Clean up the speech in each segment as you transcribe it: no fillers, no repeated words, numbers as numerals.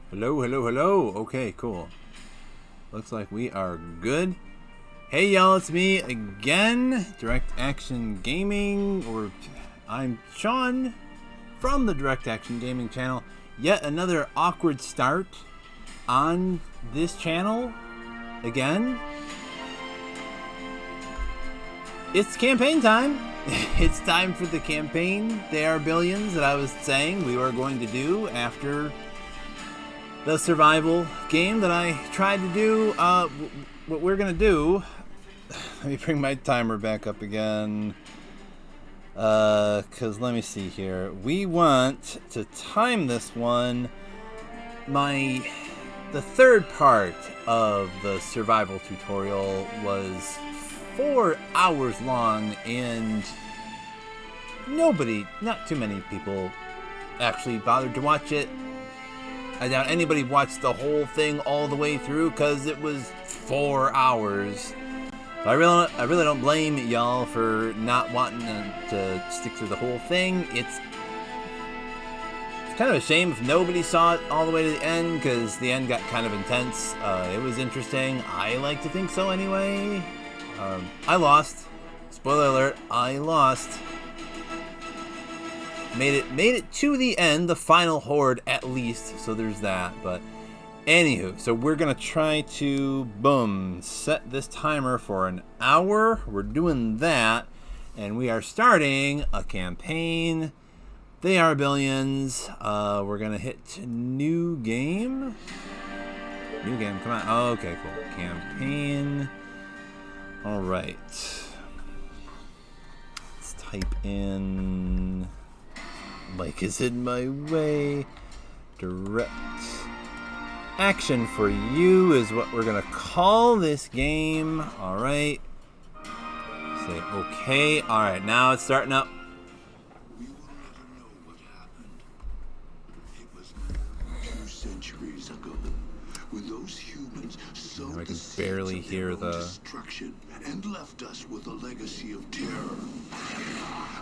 Hello, hello, hello. Okay, cool. Looks like we are good. Hey y'all, it's me again, Direct Action Gaming, or I'm Sean from the Direct Action Gaming channel. Yet another awkward start on this channel again. It's campaign time. It's time for the campaign. They are billions that I was saying we were going to do after the survival game that I tried to do. What we're gonna do, let me bring my timer back up again, cause let me see here. We want to time this one. The third part of the survival tutorial was 4 hours long, and not too many people actually bothered to watch it. I doubt anybody watched the whole thing all the way through because it was 4 hours. So I really don't blame y'all for not wanting to stick through the whole thing. It's kind of a shame if nobody saw it all the way to the end, because the end got kind of intense. It was interesting. I like to think so anyway. I lost. Spoiler alert, I lost. Made it to the end, the final horde at least, so there's that. But anywho, so we're gonna try to set this timer for an hour. We're doing that, and we are starting a campaign. They are billions. We're gonna hit new game. New game, come on. Oh, okay, cool. Campaign. All right. Let's type in. Mike is in my way. Direct action for you is what we're gonna call this game. All right. Say okay. All right. Now it's starting up. We will never know what happened. It was 2 centuries ago when those humans sowed I can the seeds barely of their hear own the destruction and left us with a legacy of terror.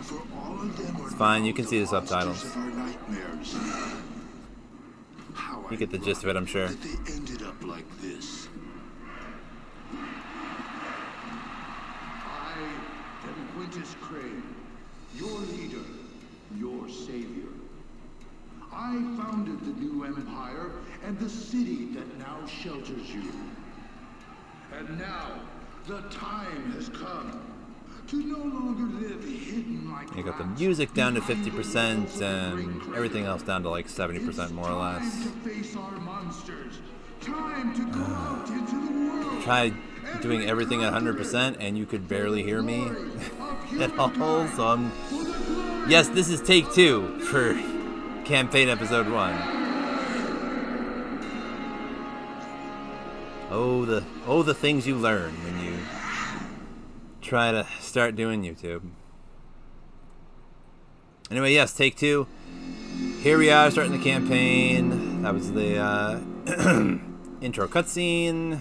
For all of them are It's fine, now you can see the monsters subtitles. of our nightmares. How You get the gist of it, I'm sure. ironic that they ended up like this. I am Quintus Crane, your leader, your savior. I founded the new empire and the city that now shelters you. And now, the time has come to no longer live hidden like You got the rats music down to behind the 50% walls of the and great everything crater. else down to like 70% more or less. Time to face our monsters. Time to go out into the world. Tried doing everything at 100% and you could barely hear me at all, so yes, this is take 2 for campaign episode 1. Oh the things you learn when you try to start doing YouTube. Anyway, yes, take 2. Here we are starting the campaign. That was the intro cutscene.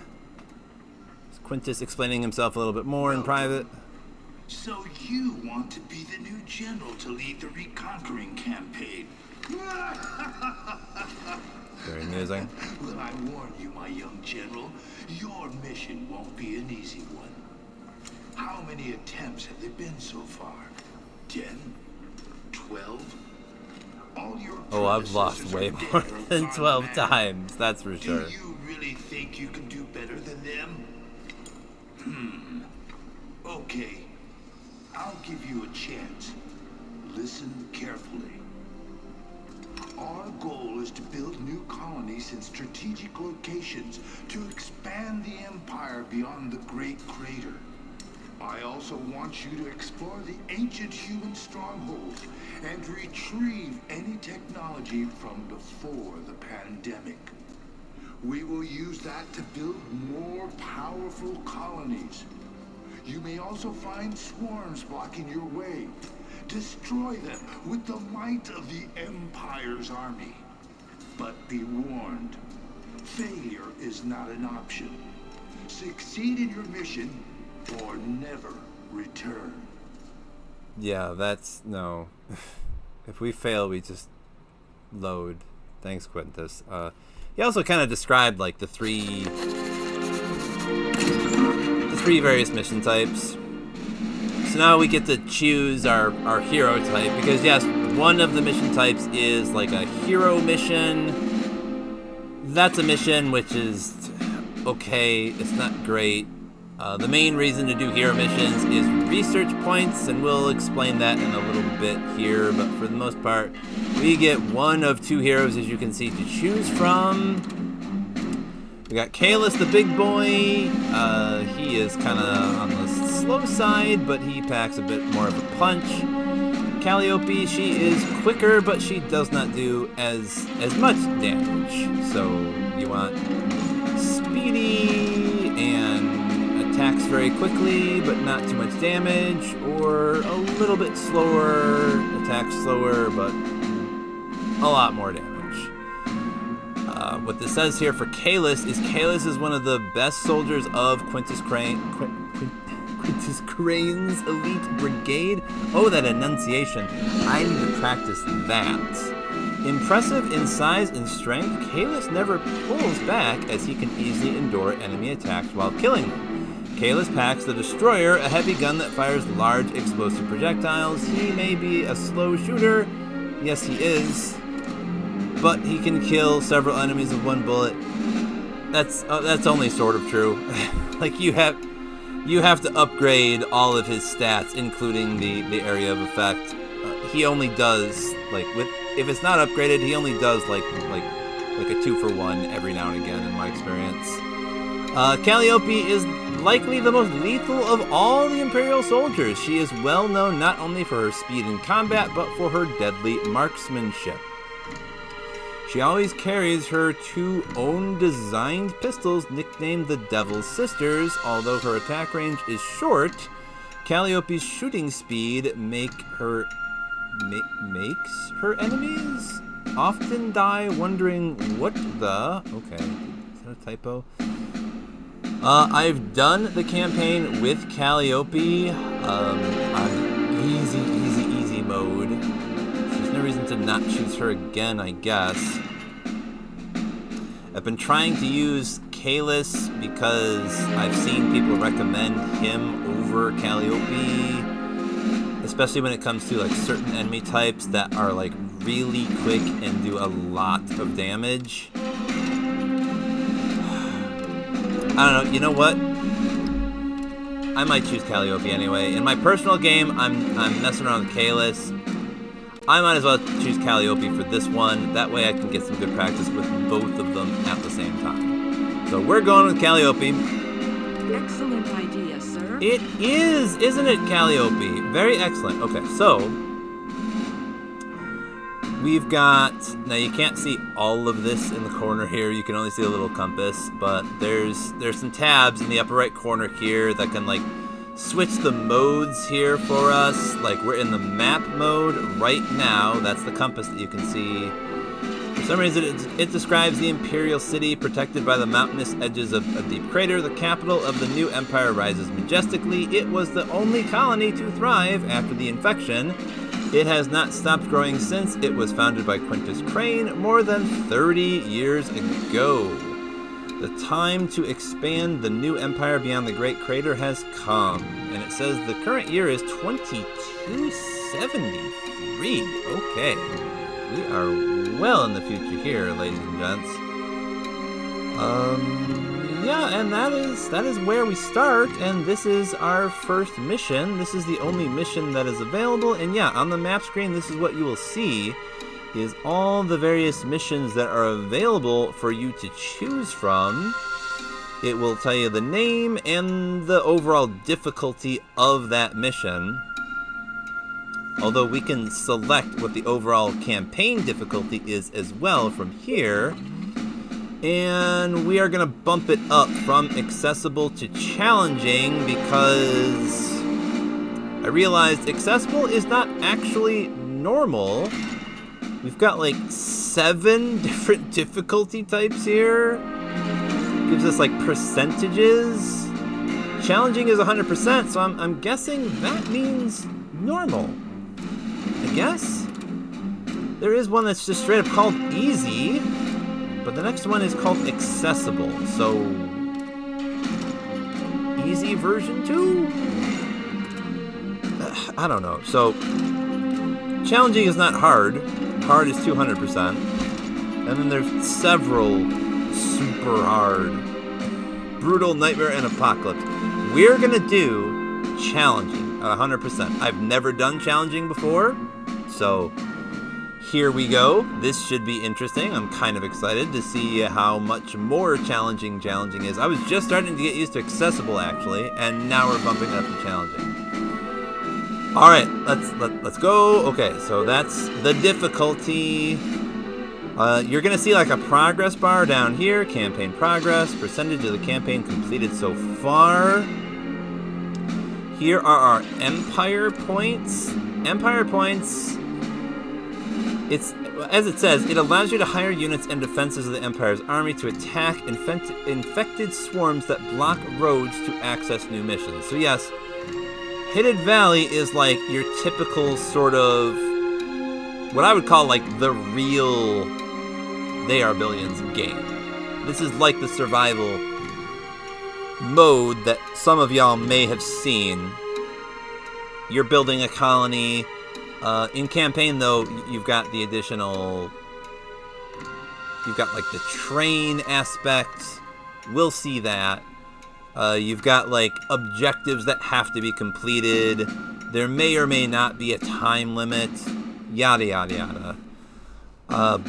Quintus explaining himself a little bit more in private. So you want to be the new general to lead the reconquering campaign? Very amusing. Well, I warn you, my young general, your mission won't be an easy one. How many attempts have there been so far? 10? 12? All your Oh, I've lost way predecessors more are dead or than gone 12 mad. times, that's for Do sure. you really think you can do better than them? Okay. I'll give you a chance. Listen carefully. Our goal is to build new colonies in strategic locations to expand the empire beyond the Great Crater. I also want you to explore the ancient human strongholds and retrieve any technology from before the pandemic. We will use that to build more powerful colonies. You may also find swarms blocking your way. Destroy them with the might of the Empire's army. But be warned, failure is not an option. Succeed in your mission or never return. Yeah, that's no. If we fail, we just load. Thanks, Quintus. He also kind of described like the three various mission types. So now we get to choose our hero type, because yes, one of the mission types is like a hero mission. That's a mission which is okay, it's not great. The main reason to do hero missions is research points, and we'll explain that in a little bit here, but for the most part, we get one of two heroes, as you can see, to choose from. We got Kalis, the big boy. He is kind of on the slow side, but he packs a bit more of a punch. Calliope, she is quicker, but she does not do as much damage. So you want speedy and attacks very quickly, but not too much damage, or a little bit slower, attacks slower, but a lot more damage. What this says here for Kalis is one of the best soldiers of Quintus Crane's elite brigade. Oh, that enunciation. I need to practice that. Impressive in size and strength, Kalis never pulls back, as he can easily endure enemy attacks while killing them. Kalis packs the Destroyer, a heavy gun that fires large explosive projectiles. He may be a slow shooter. Yes, he is. But he can kill several enemies with one bullet. That's only sort of true. Like you have to upgrade all of his stats, including the area of effect. He only does if it's not upgraded, he only does like a 2-for-1 every now and again in my experience. Calliope is likely the most lethal of all the Imperial soldiers. She is well known not only for her speed in combat, but for her deadly marksmanship. She always carries her two own designed pistols, nicknamed the Devil's Sisters. Although her attack range is short, Calliope's shooting speed makes her enemies often die wondering what the... Okay, is that a typo? I've done the campaign with Calliope on easy mode. There's no reason to not choose her again, I guess. I've been trying to use Kalis because I've seen people recommend him over Calliope, especially when it comes to like certain enemy types that are like really quick and do a lot of damage. I don't know, you know what? I might choose Calliope anyway. In my personal game, I'm messing around with Kalis. I might as well choose Calliope for this one. That way I can get some good practice with both of them at the same time. So we're going with Calliope. Excellent idea, sir. It is, isn't it, Calliope? Very excellent. Okay, so we've got, now you can't see all of this in the corner here. You can only see a little compass, but there's some tabs in the upper right corner here that can like switch the modes here for us. Like we're in the map mode right now. That's the compass that you can see. For some reason, it describes the Imperial City protected by the mountainous edges of a deep crater. The capital of the new empire rises majestically. It was the only colony to thrive after the infection. It has not stopped growing since it was founded by Quintus Crane more than 30 years ago. The time to expand the new empire beyond the Great Crater has come. And it says the current year is 2273. Okay. We are well in the future here, ladies and gents. Yeah, and that is where we start, and this is our first mission. This is the only mission that is available, and yeah, on the map screen, this is what you will see, is all the various missions that are available for you to choose from. It will tell you the name and the overall difficulty of that mission. Although we can select what the overall campaign difficulty is as well from here. And we are going to bump it up from accessible to challenging because I realized accessible is not actually normal. We've got like 7 different difficulty types here. Gives us like percentages. Challenging is 100%, so I'm guessing that means normal. I guess? There is one that's just straight up called easy. But the next one is called accessible. So easy version 2? I don't know. So challenging is not hard. Hard is 200%. And then there's several super hard. Brutal, Nightmare, and Apocalypse. We're going to do challenging at 100%. I've never done challenging before. So here we go. This should be interesting. I'm kind of excited to see how much more challenging is. I was just starting to get used to accessible, actually. And now we're bumping up to challenging. All right, let's go. Okay, so that's the difficulty. You're gonna see like a progress bar down here. Campaign progress, percentage of the campaign completed so far. Here are our empire points. Empire points. It's as it says. It allows you to hire units and defenses of the Empire's army to attack infected swarms that block roads to access new missions. So yes. Hidden Valley is like your typical sort of what I would call like the real They Are Billions game. This is like the survival mode that some of y'all may have seen. You're building a colony. In campaign though, you've got the additional, you've got like the train aspect. We'll see that. You've got like objectives that have to be completed. There may or may not be a time limit. Yada yada yada.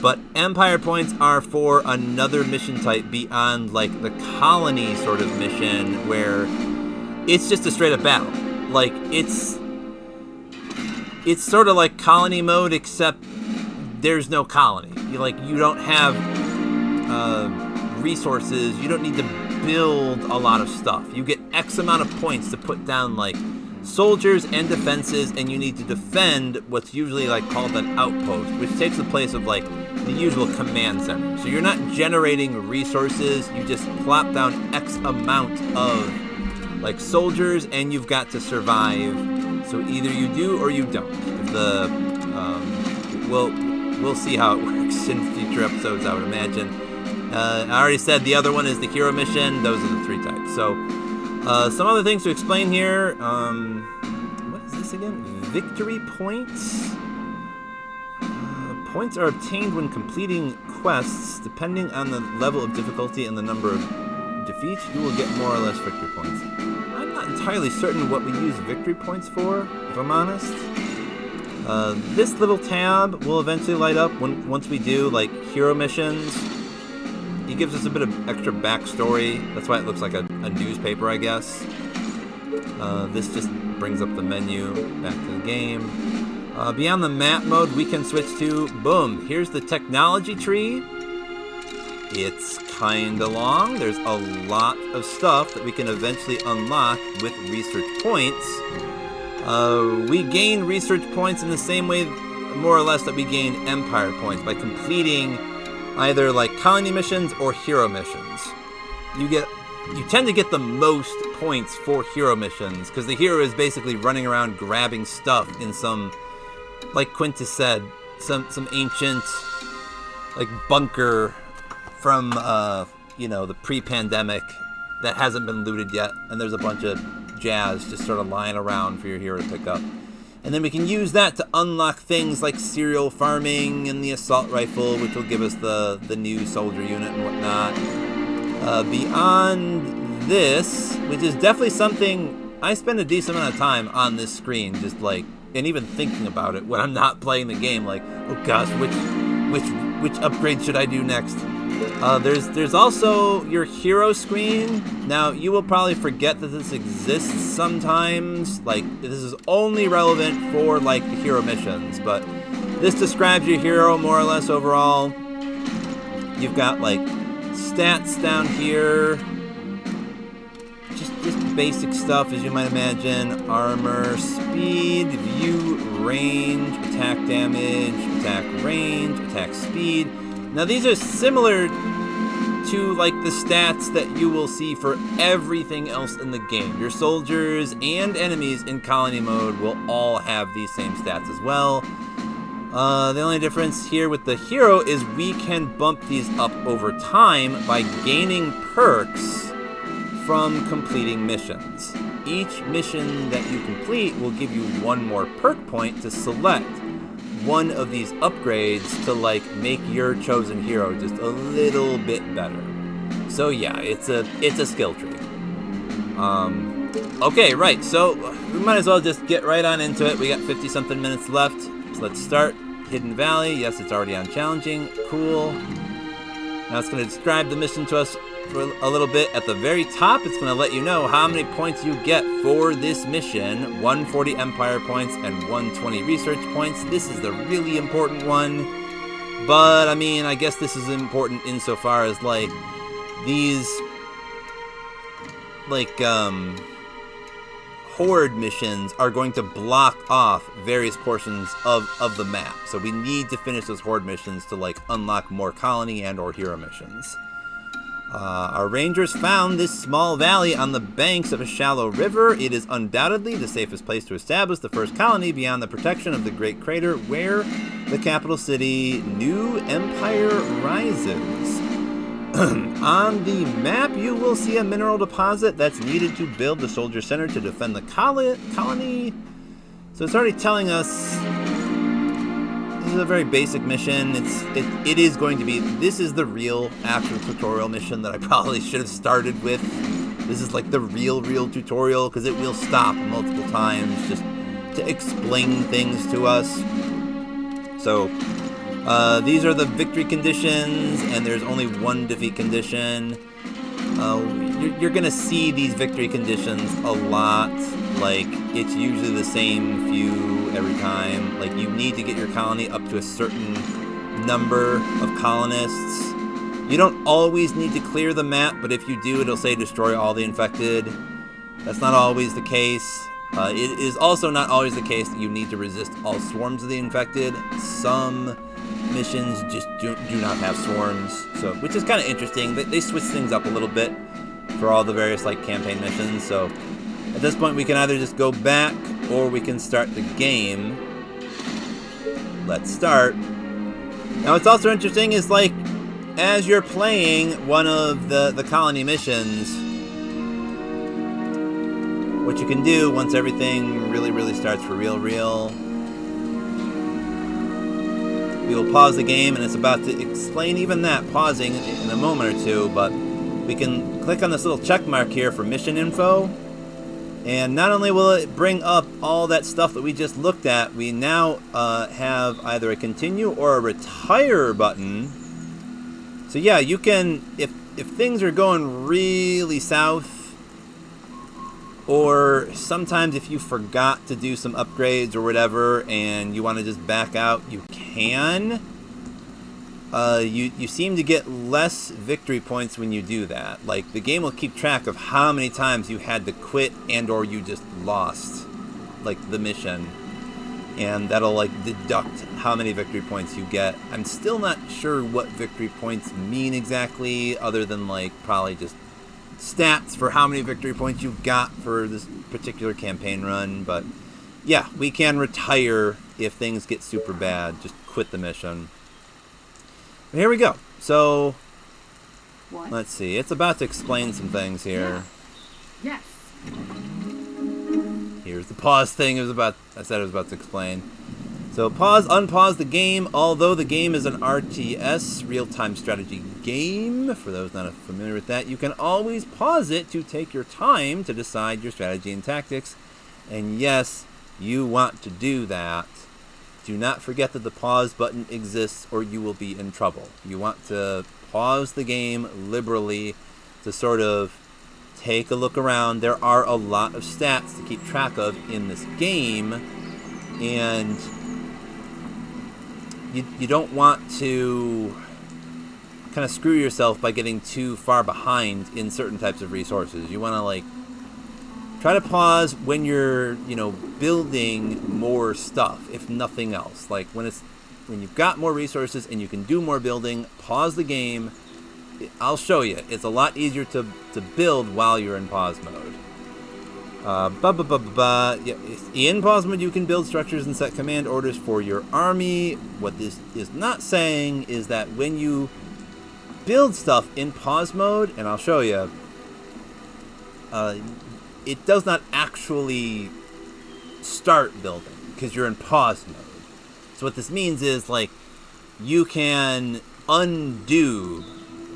But Empire points are for another mission type beyond like the colony sort of mission where it's just a straight up battle. Like it's sort of like colony mode except there's no colony. You don't have resources. You don't need to build a lot of stuff. You get X amount of points to put down like soldiers and defenses, and you need to defend what's usually like called an outpost, which takes the place of like the usual command center. So you're not generating resources, you just plop down X amount of like soldiers and you've got to survive. So either you do or you don't. We'll see how it works in future episodes, I would imagine. I already said the other one is the hero mission. Those are the 3 types. So, some other things to explain here. What is this again? Victory points. Points are obtained when completing quests. Depending on the level of difficulty and the number of defeats, you will get more or less victory points. I'm not entirely certain what we use victory points for, if I'm honest. This little tab will eventually light up once we do like hero missions. He gives us a bit of extra backstory. That's why it looks like a newspaper, I guess. This just brings up the menu back to the game. Beyond the map mode, we can switch to, boom, here's the technology tree. It's kinda long. There's a lot of stuff that we can eventually unlock with research points. We gain research points in the same way, more or less, that we gain empire points by completing either like colony missions or hero missions. You tend to get the most points for hero missions because the hero is basically running around grabbing stuff in some, like Quintus said, some ancient like bunker from the pre-pandemic that hasn't been looted yet, and there's a bunch of jazz just sort of lying around for your hero to pick up. And then we can use that to unlock things like cereal farming and the assault rifle, which will give us the new soldier unit and whatnot. Beyond this, which is definitely something I spend a decent amount of time on this screen, just like, and even thinking about it when I'm not playing the game, like, oh gosh, which upgrade should I do next? There's also your hero screen. Now, you will probably forget that this exists sometimes. Like, this is only relevant for, like, the hero missions. But this describes your hero, more or less, overall. You've got, like, stats down here. Just basic stuff, as you might imagine. Armor, speed, view, range, attack damage, attack range, attack speed. Now these are similar to like the stats that you will see for everything else in the game. Your soldiers and enemies in colony mode will all have these same stats as well. The only difference here with the hero is we can bump these up over time by gaining perks from completing missions. Each mission that you complete will give you one more perk point to select one of these upgrades to like make your chosen hero just a little bit better. So yeah, it's a skill tree. Okay, right, so we might as well just get right on into it. We got 50-something minutes left, so let's start. Hidden Valley, yes, it's already on challenging, cool. Now it's going to describe the mission to us for a little bit. At the very top, it's going to let you know how many points you get for this mission. 140 Empire points and 120 research points. This is the really important one. But, I mean, I guess this is important insofar as, like, these, like, horde missions are going to block off various portions of the map. So we need to finish those horde missions to, like, unlock more colony and or hero missions. Our rangers found this small valley on the banks of a shallow river. It is undoubtedly the safest place to establish the first colony beyond the protection of the Great Crater, where the capital city, New Empire, rises. On the map, you will see a mineral deposit that's needed to build the soldier center to defend the colony. So it's already telling us this is a very basic mission. It is going to be, this is the real actual tutorial mission that I probably should have started with. This is like the real tutorial, because it will stop multiple times just to explain things to us. So these are the victory conditions, and there's only one defeat condition. You're gonna see these victory conditions a lot. Like, it's usually the same few every time. Like, you need to get your colony up to a certain number of colonists. You don't always need to clear the map, but if you do, it'll say destroy all the infected. That's not always the case. It is also not always the case that you need to resist all swarms of the infected. Some missions just do not have swarms, so which is kind of interesting. They switch things up a little bit for all the various like campaign missions. So at this point, we can either just go back or we can start the game. Let's start. Now, what's also interesting is, like, as you're playing one of the colony missions, what you can do once everything really starts for real, we will pause the game, and it's about to explain even that, pausing in a moment or two, but we can click on this little check mark here for mission info. And not only will it bring up all that stuff that we just looked at, we now have either a continue or a retire button. So yeah, you can, if things are going really south, or sometimes if you forgot to do some upgrades or whatever and you want to just back out, you can. You seem to get less victory points when you do that. Like, the game will keep track of how many times you had to quit and or you just lost, like, the mission. And that'll, like, deduct how many victory points you get. I'm still not sure what victory points mean exactly, other than, like, probably just stats for how many victory points you got for this particular campaign run. But yeah, we can retire if things get super bad. Just quit the mission. Here we go. So, let's see. It's about to explain some things here. Yes. Here's the pause thing I said it was about to explain. So, pause, unpause the game. Although the game is an RTS, real-time strategy game, for those not familiar with that, you can always pause it to take your time to decide your strategy and tactics. And yes, you want to do that. Do not forget that the pause button exists or you will be in trouble. You want to pause the game liberally to sort of take a look around. There are a lot of stats to keep track of in this game, and you don't want to kind of screw yourself by getting too far behind in certain types of resources. You want to, like, try to pause when you're, building more stuff, if nothing else. Like, when you've got more resources and you can do more building, pause the game. I'll show you. It's a lot easier to build while you're in pause mode. Yeah, in pause mode, you can build structures and set command orders for your army. What this is not saying is that when you build stuff in pause mode, and I'll show you, it does not actually start building because you're in pause mode. So what this means is, like, you can undo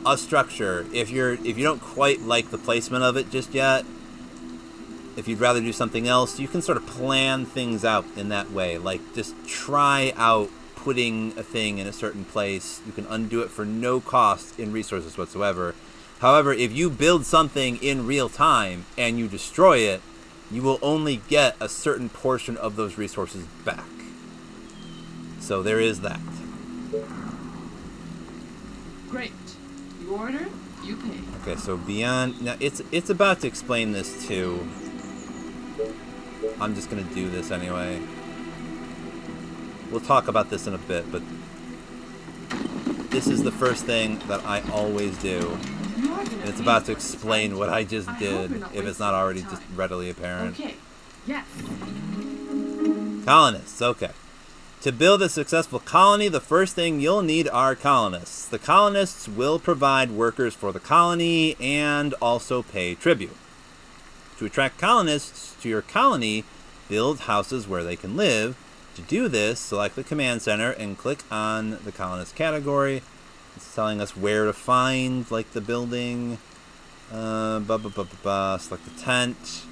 a structure if you don't quite like the placement of it just yet. If you'd rather do something else, you can sort of plan things out in that way. Like, just try out putting a thing in a certain place. You can undo it for no cost in resources whatsoever. However, if you build something in real time and you destroy it, you will only get a certain portion of those resources back. So there is that. Great. You order, you pay. Okay, so beyond... Now, it's about to explain this too. I'm just going to do this anyway. We'll talk about this in a bit, but this is the first thing that I always do. And it's about to explain what I just did, if it's not already just readily apparent. Okay. Yes. Colonists, okay. To build a successful colony, the first thing you'll need are colonists. The colonists will provide workers for the colony and also pay tribute. To attract colonists to your colony, build houses where they can live. To do this, select the command center and click on the colonist category. It's telling us where to find, like, the building. Select the tent.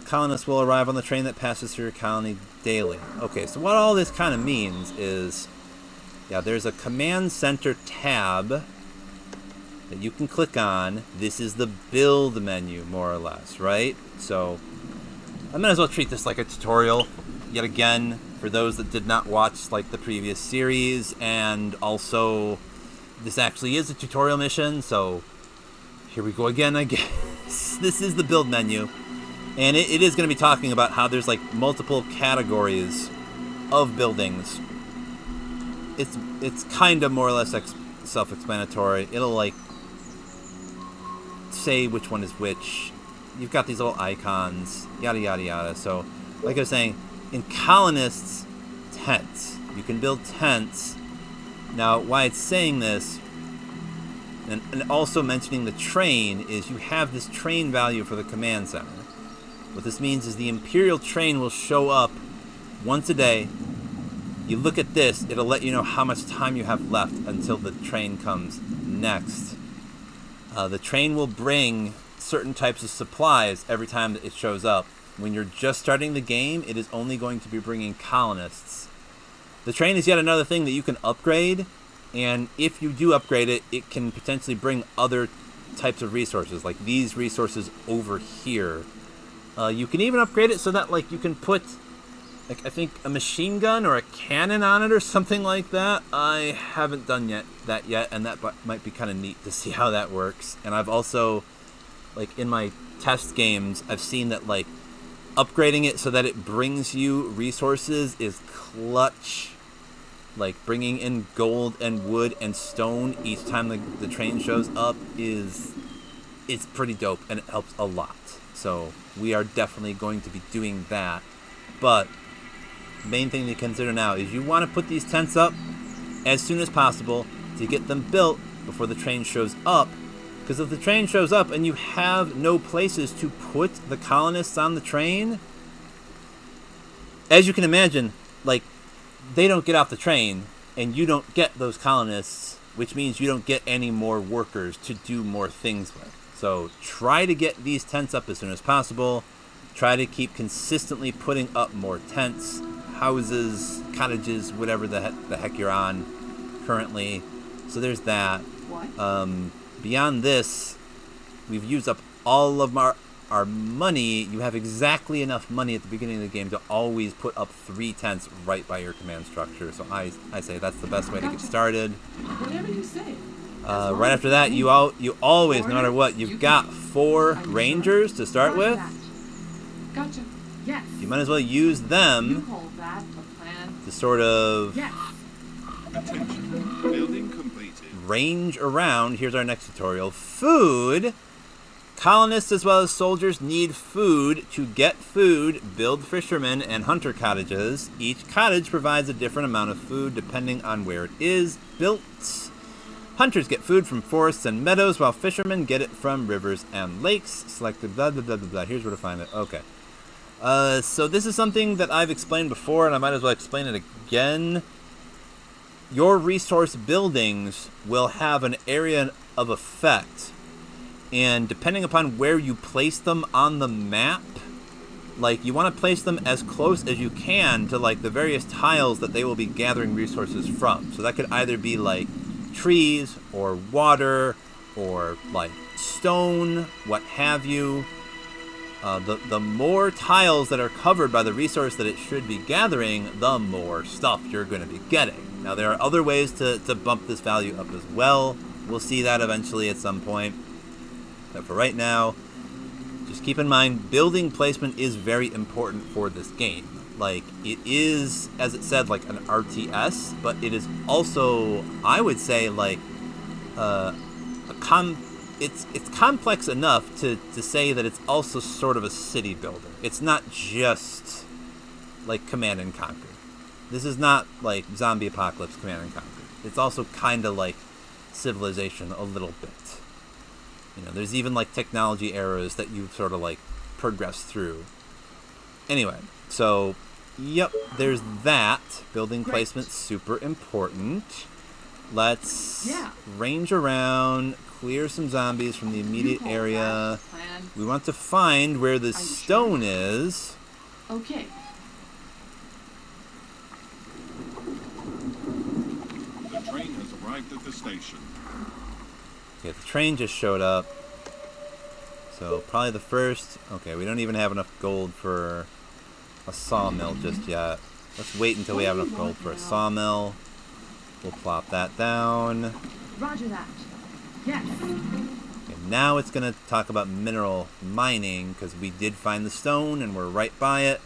Colonists will arrive on the train that passes through your colony daily. Okay, so what all this kind of means is, yeah, there's a command center tab that you can click on. This is the build menu, more or less, right? So I might as well treat this like a tutorial yet again for those that did not watch, like, the previous series. And also, this actually is a tutorial mission, so here we go again, I guess. This is the build menu. And it is going to be talking about how there's, like, multiple categories of buildings. It's kind of more or less self-explanatory. It'll, like, say which one is which. You've got these little icons, yada, yada, yada. So, like I was saying, in colonists, tents. You can build tents. Now, why it's saying this, and also mentioning the train, is you have this train value for the command center. What this means is the Imperial train will show up once a day. You look at this, it'll let you know how much time you have left until the train comes next. The train will bring certain types of supplies every time that it shows up. When you're just starting the game, it is only going to be bringing colonists. The train is yet another thing that you can upgrade, and if you do upgrade it, it can potentially bring other types of resources, like these resources over here. You can even upgrade it so that, like, you can put, like, I think a machine gun or a cannon on it or something like that. I haven't done that yet, and that might be kind of neat to see how that works. And I've also, like, in my test games, I've seen that, like, upgrading it so that it brings you resources is clutch. Like, bringing in gold and wood and stone each time the train shows up it's pretty dope, and it helps a lot. So we are definitely going to be doing that. But main thing to consider now is you want to put these tents up as soon as possible to get them built before the train shows up. Because if the train shows up and you have no places to put the colonists on the train, as you can imagine, like, they don't get off the train and you don't get those colonists, which means you don't get any more workers to do more things with. So try to get these tents up as soon as possible. Try to keep consistently putting up more tents, houses, cottages, whatever the heck you're on currently. So there's that. What? Beyond this, we've used up all of our money. You have exactly enough money at the beginning of the game to always put up 3 tents right by your command structure. So I say that's the best way to get started. Whatever you say. Right after that, you always, no matter what, you've got 4 rangers to start with. Gotcha. Yes. You might as well use them You call that a plan? to sort of Yes. Attention. Building completed. range around. Here's our next tutorial. Food. colonists as well as soldiers need food. To get food, build fishermen and hunter cottages. Each cottage provides a different amount of food depending on where it is built. Hunters get food from forests and meadows, while fishermen get it from rivers and lakes. Select the blah, blah, blah, blah, blah. Here's where to find it. Okay. So this is something that I've explained before, and I might as well explain it again. Your resource buildings will have an area of effect, and depending upon where you place them on the map, like, you want to place them as close as you can to, like, the various tiles that they will be gathering resources from. So that could either be, like, trees, or water, or, like, stone, what have you. The more tiles that are covered by the resource that it should be gathering, the more stuff you're going to be getting. Now, there are other ways to bump this value up as well. We'll see that eventually at some point. But for right now, just keep in mind, building placement is very important for this game. Like, it is, as it said, like an RTS, but it is also, I would say, like, it's complex enough to say that it's also sort of a city builder. It's not just like Command and Conquer. This is not like Zombie Apocalypse Command and Conquer. It's also kind of like Civilization a little bit. You know, there's even like technology eras that you sort of like progress through. Anyway, so yep, there's that. Building placement, super important. Let's range around, clear some zombies from the immediate area. We want to find where the stone is. Okay. The train has arrived at the station. Okay, the train just showed up. So probably the first... Okay, we don't even have enough gold for a sawmill just yet. Let's wait until we have enough gold for a sawmill. We'll plop that down. Roger that. Yes. Okay, now it's going to talk about mineral mining, because we did find the stone and we're right by it.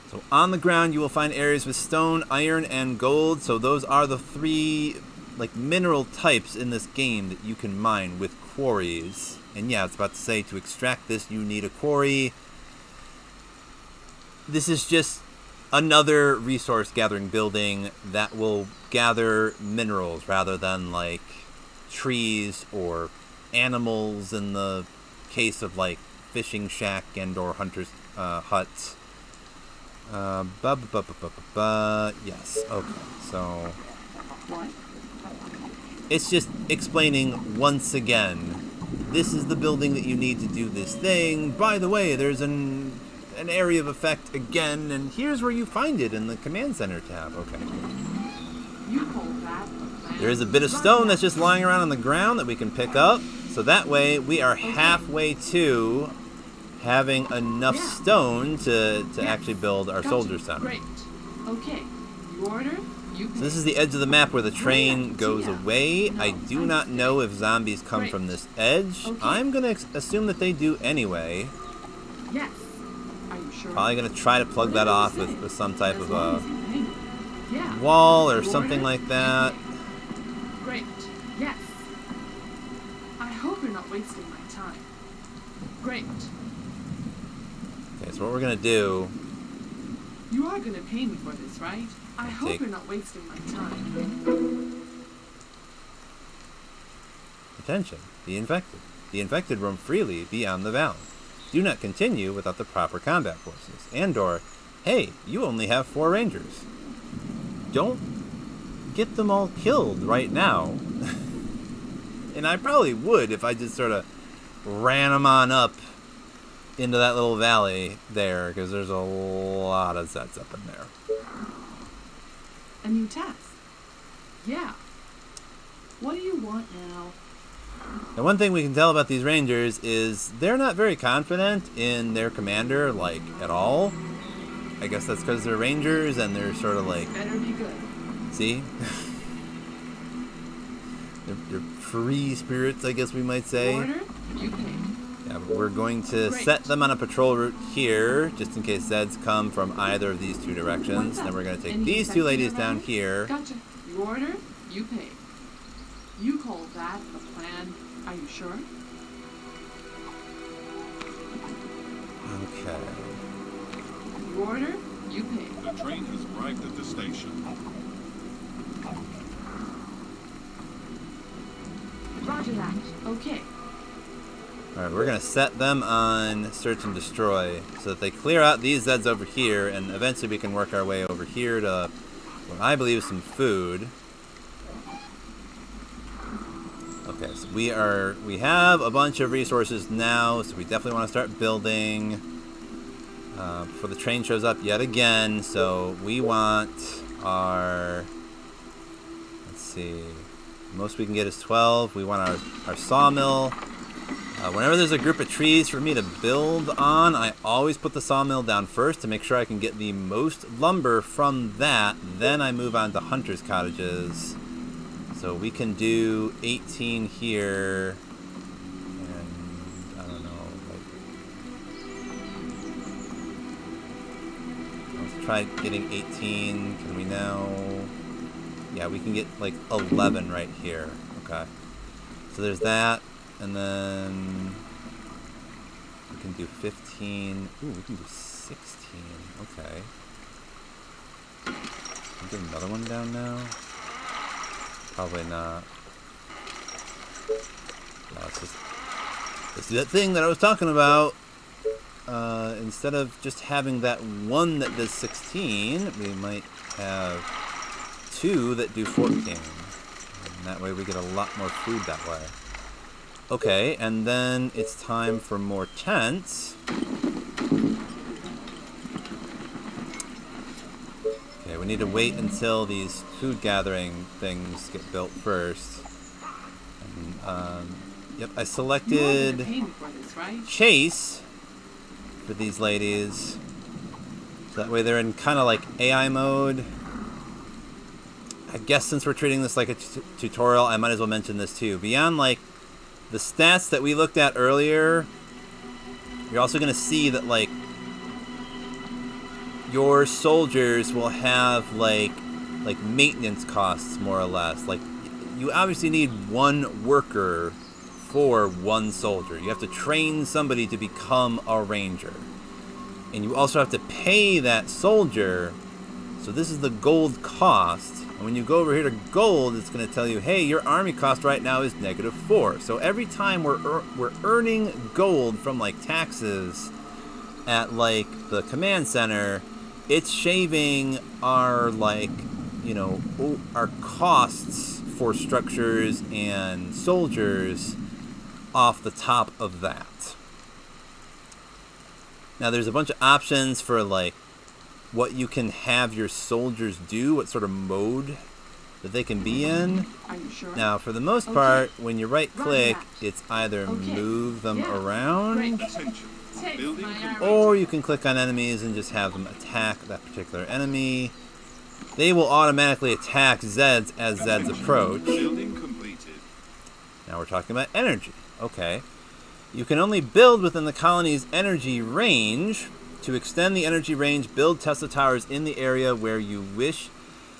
So on the ground you will find areas with stone, iron, and gold. So those are the three like mineral types in this game that you can mine with quarries. And yeah, it's about to say to extract this you need a quarry. This is just another resource gathering building that will gather minerals rather than like trees or animals in the case of like fishing shack and or hunters huts. Yes, okay, so What? it's just explaining once again, this is the building that you need to do this thing. By the way, there's an area of effect again, and here's where you find it in the command center tab. Okay. You call that a plan? There is a bit of stone that's just lying around on the ground that we can pick up. So that way we are halfway to having enough stone to actually build our soldier center. Great. Okay. You order, you pay. So this is the edge of the map where the train goes away. I do not know if zombies come from this edge. I'm going to assume that they do anyway. Yes. Are you sure? Probably going to try to plug that off with some type of a Yeah. wall or You something order, like you that. pay. Great. Yes. I hope you're not wasting my time. Great. Okay, so what we're going to do... You are going to pay me for this, right? I hope you're not wasting my time. Attention, the infected. The infected roam freely beyond the valley. Do not continue without the proper combat forces. And/or, hey, you only have 4 rangers. Don't get them all killed right now. And I probably would if I just sort of ran them on up into that little valley there, because there's a lot of Zeds up in there. A new task. Yeah. What do you want now? Now, one thing we can tell about these rangers is they're not very confident in their commander, like, at all. I guess that's because they're rangers and they're sort of like... Better be good. See? they're free spirits, I guess we might say. Order, you pay. Yeah, but we're going to set them on a patrol route here, just in case Zeds come from either of these 2 directions. Then we're going to take Any these 2 ladies infected down around? here. Gotcha. You order, you pay. You call that a plan? Are you sure? Okay. You order, you pay. The train has arrived at the station. Roger that. Okay. Alright, we're going to set them on search and destroy so that they clear out these Zeds over here, and eventually we can work our way over here to what I believe is some food. Okay, so we have a bunch of resources now, so we definitely want to start building before the train shows up yet again. So we want our, let's see, most we can get is 12. We want our sawmill. Whenever there's a group of trees for me to build on, I always put the sawmill down first to make sure I can get the most lumber from that. Then I move on to hunters' cottages. So we can do 18 here, and I don't know, like, let's try getting 18. Can we now? Yeah, we can get like 11 right here. Okay. So there's that. And then we can do 15. Ooh, we can do 16. Okay. Can we get another one down now? Probably not. No, it's just... It's that thing that I was talking about. Instead of just having that one that does 16, we might have 2 that do 14. And that way we get a lot more food that way. Okay, and then it's time for more tents. Okay, we need to wait until these food gathering things get built first. And, yep, I selected Chase for these ladies. So that way they're in kind of like AI mode. I guess since we're treating this like a tutorial, I might as well mention this too. Beyond like the stats that we looked at earlier, you're also going to see that like your soldiers will have like maintenance costs more or less. Like you obviously need one worker for one soldier. You have to train somebody to become a ranger. And you also have to pay that soldier. So this is the gold cost. And when you go over here to gold, it's going to tell you, hey, your army cost right now is -4. So every time we're earning gold from like taxes at like the command center, it's shaving our like, you know, our costs for structures and soldiers off the top of that. Now there's a bunch of options for like what you can have your soldiers do, what sort of mode that they can be in. Are you sure? Now, for the most part, when you right-click, it's either move them around, Attention. Building complete. or you can click on enemies and just have them attack that particular enemy. They will automatically attack Zeds as Zeds approach. Building completed. Now we're talking about energy. Okay. You can only build within the colony's energy range. To extend the energy range, build Tesla towers in the area where you wish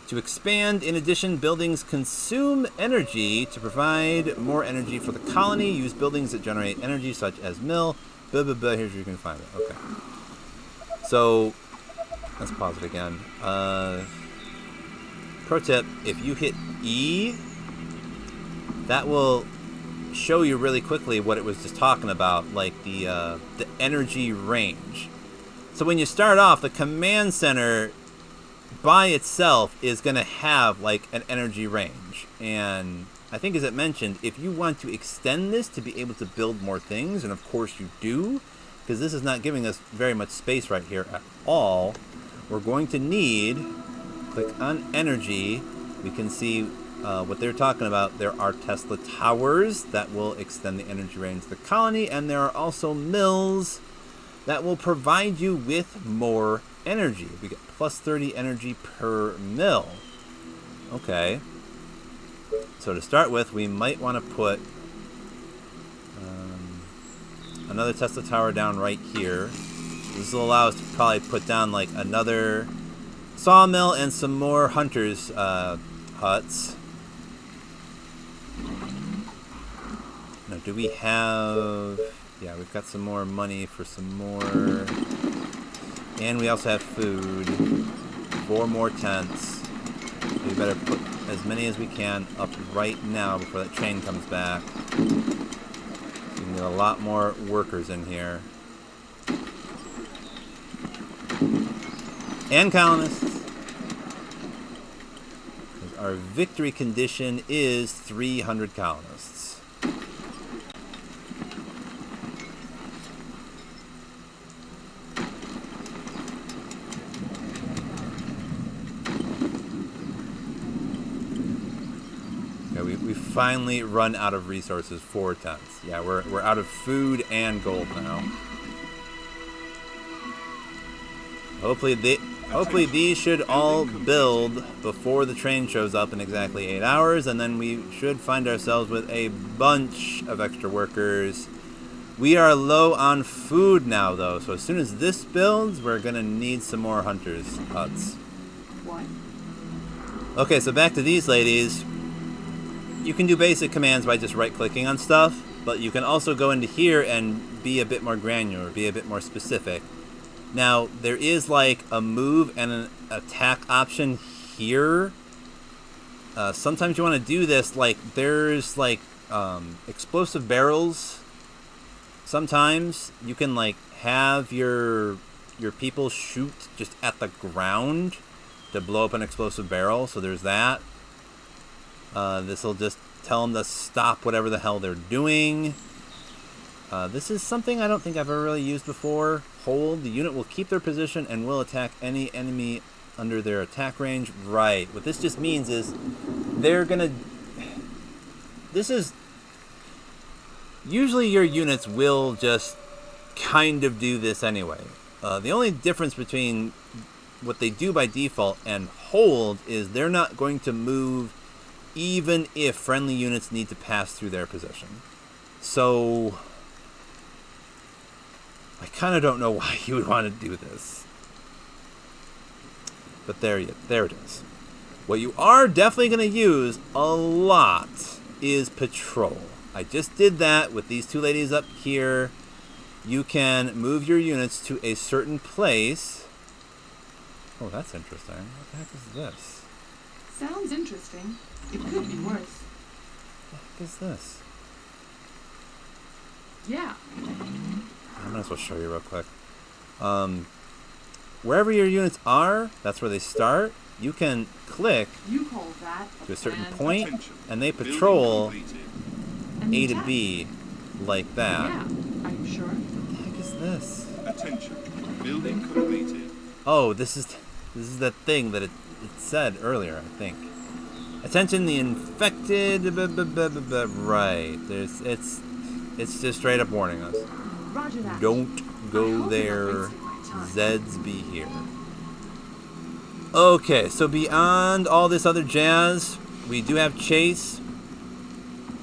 to expand. In addition, buildings consume energy to provide more energy for the colony. Use buildings that generate energy, such as mill. Blah, blah, blah. Here's where you can find it. Okay. So, let's pause it again. Pro tip, if you hit E, that will show you really quickly what it was just talking about, like the energy range. So when you start off, the command center by itself is going to have like an energy range. And I think as it mentioned, if you want to extend this to be able to build more things, and of course you do, because this is not giving us very much space right here at all, we're going to need, click on energy, we can see what they're talking about. There are Tesla towers that will extend the energy range of the colony, and there are also mills that will provide you with more energy. We get plus 30 energy per mill. Okay. So to start with, we might want to put another Tesla tower down right here. This will allow us to probably put down like another sawmill and some more hunters' huts. Now, do we have... Yeah, we've got some more money for some more. And we also have food. 4 more tents. So we better put as many as we can up right now before that train comes back. So we can get a lot more workers in here. And colonists. Our victory condition is 300 colonists. Yeah, we finally run out of resources for tents. Yeah, we're out of food and gold now. Hopefully these should all build before the train shows up in exactly 8 hours, and then we should find ourselves with a bunch of extra workers. We are low on food now, though, so as soon as this builds, we're going to need some more hunters' huts. What? Okay, so back to these ladies. You can do basic commands by just right-clicking on stuff, but you can also go into here and be a bit more granular, be a bit more specific. Now, there is like a move and an attack option here. Sometimes you want to do this, like there's like explosive barrels. Sometimes you can like have your people shoot just at the ground to blow up an explosive barrel. So there's that. This will just tell them to stop whatever the hell they're doing. This is something I don't think I've ever really used before. Hold. The unit will keep their position and will attack any enemy under their attack range. Right. What this just means is they're gonna... This is... Usually your units will just kind of do this anyway. The only difference between what they do by default and hold is they're not going to move even if friendly units need to pass through their position. So... I kind of don't know why you would want to do this. But there it is. What you are definitely going to use a lot is patrol. I just did that with these 2 ladies up here. You can move your units to a certain place. Oh, that's interesting. What the heck is this? Sounds interesting. It could be worse. What the heck is this? Yeah. I might as well show you real quick. Wherever your units are, that's where they start. You can click You call that to a certain plan? point, Attention. and they Building patrol completed. And A the to test? B like that. Yeah. Are you sure? What the heck is this? Attention. Building completed. Oh, this is that thing that it said earlier, I think. Attention, the infected. Right. It's just straight up warning us. Roger that. Don't I go hope you're not there. wasting my time. Zeds be here. Okay, so beyond all this other jazz, we do have chase.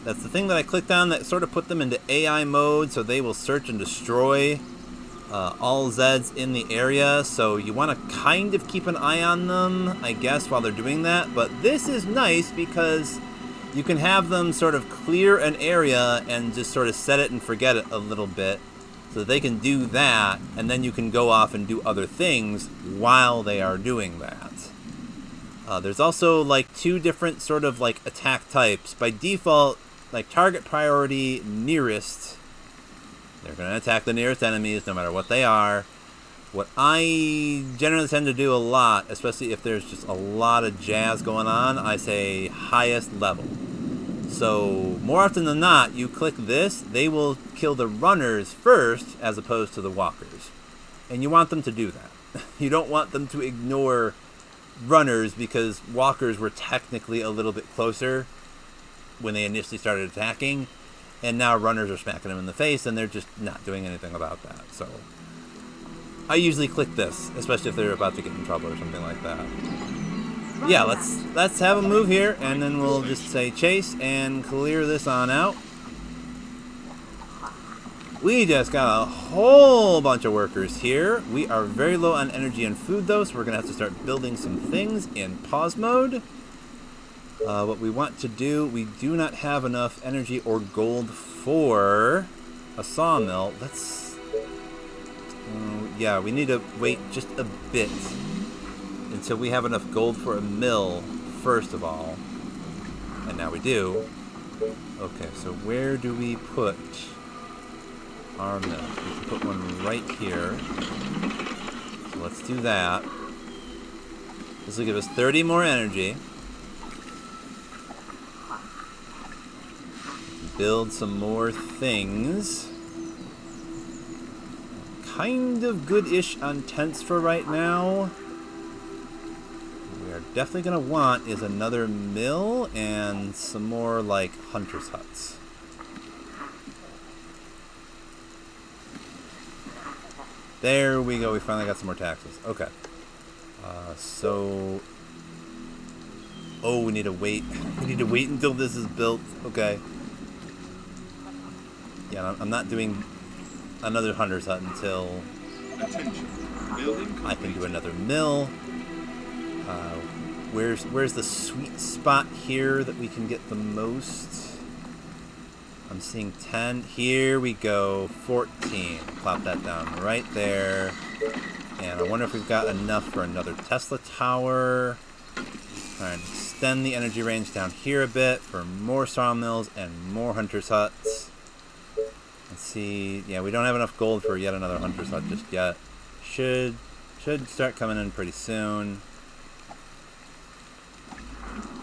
That's the thing that I clicked on that sort of put them into AI mode, so they will search and destroy all Zeds in the area. So you want to kind of keep an eye on them, I guess, while they're doing that. But this is nice because you can have them sort of clear an area and just sort of set it and forget it a little bit. So that they can do that, and then you can go off and do other things while they are doing that. There's also like 2 different sort of like attack types. By default, like target priority nearest, they're going to attack the nearest enemies no matter what they are. What I generally tend to do a lot, especially if there's just a lot of jazz going on, I say highest level. So more often than not, you click this, they will kill the runners first as opposed to the walkers. And you want them to do that. You don't want them to ignore runners because walkers were technically a little bit closer when they initially started attacking. And now runners are smacking them in the face and they're just not doing anything about that. So I usually click this, especially if they're about to get in trouble or something like that. Yeah, let's have a move here, and then we'll just say chase and clear this on out. We just got a whole bunch of workers here. We are very low on energy and food, though, so we're going to have to start building some things in pause mode. What we want to do, we do not have enough energy or gold for a sawmill. Let's... yeah, we need to wait just a bit until we have enough gold for a mill, first of all. And now we do. Okay, so where do we put our mill? We can put one right here. So let's do that. This will give us 30 more energy. Build some more things. Kind of good-ish on tents for right now. What we are definitely going to want is another mill and some more, like, hunter's huts. There we go. We finally got some more taxes. Okay. So... oh, we need to wait. We need to wait until this is built. Okay. Yeah, I'm not doing another hunter's hut until I can do another mill. Where's the sweet spot here that we can get the most? I'm seeing 10. Here we go. 14. Plop that down right there. And I wonder if we've got enough for another Tesla tower. Try and extend the energy range down here a bit for more sawmills and more hunter's huts. Let's see. Yeah, we don't have enough gold for yet another hunter's hut just yet. Should start coming in pretty soon.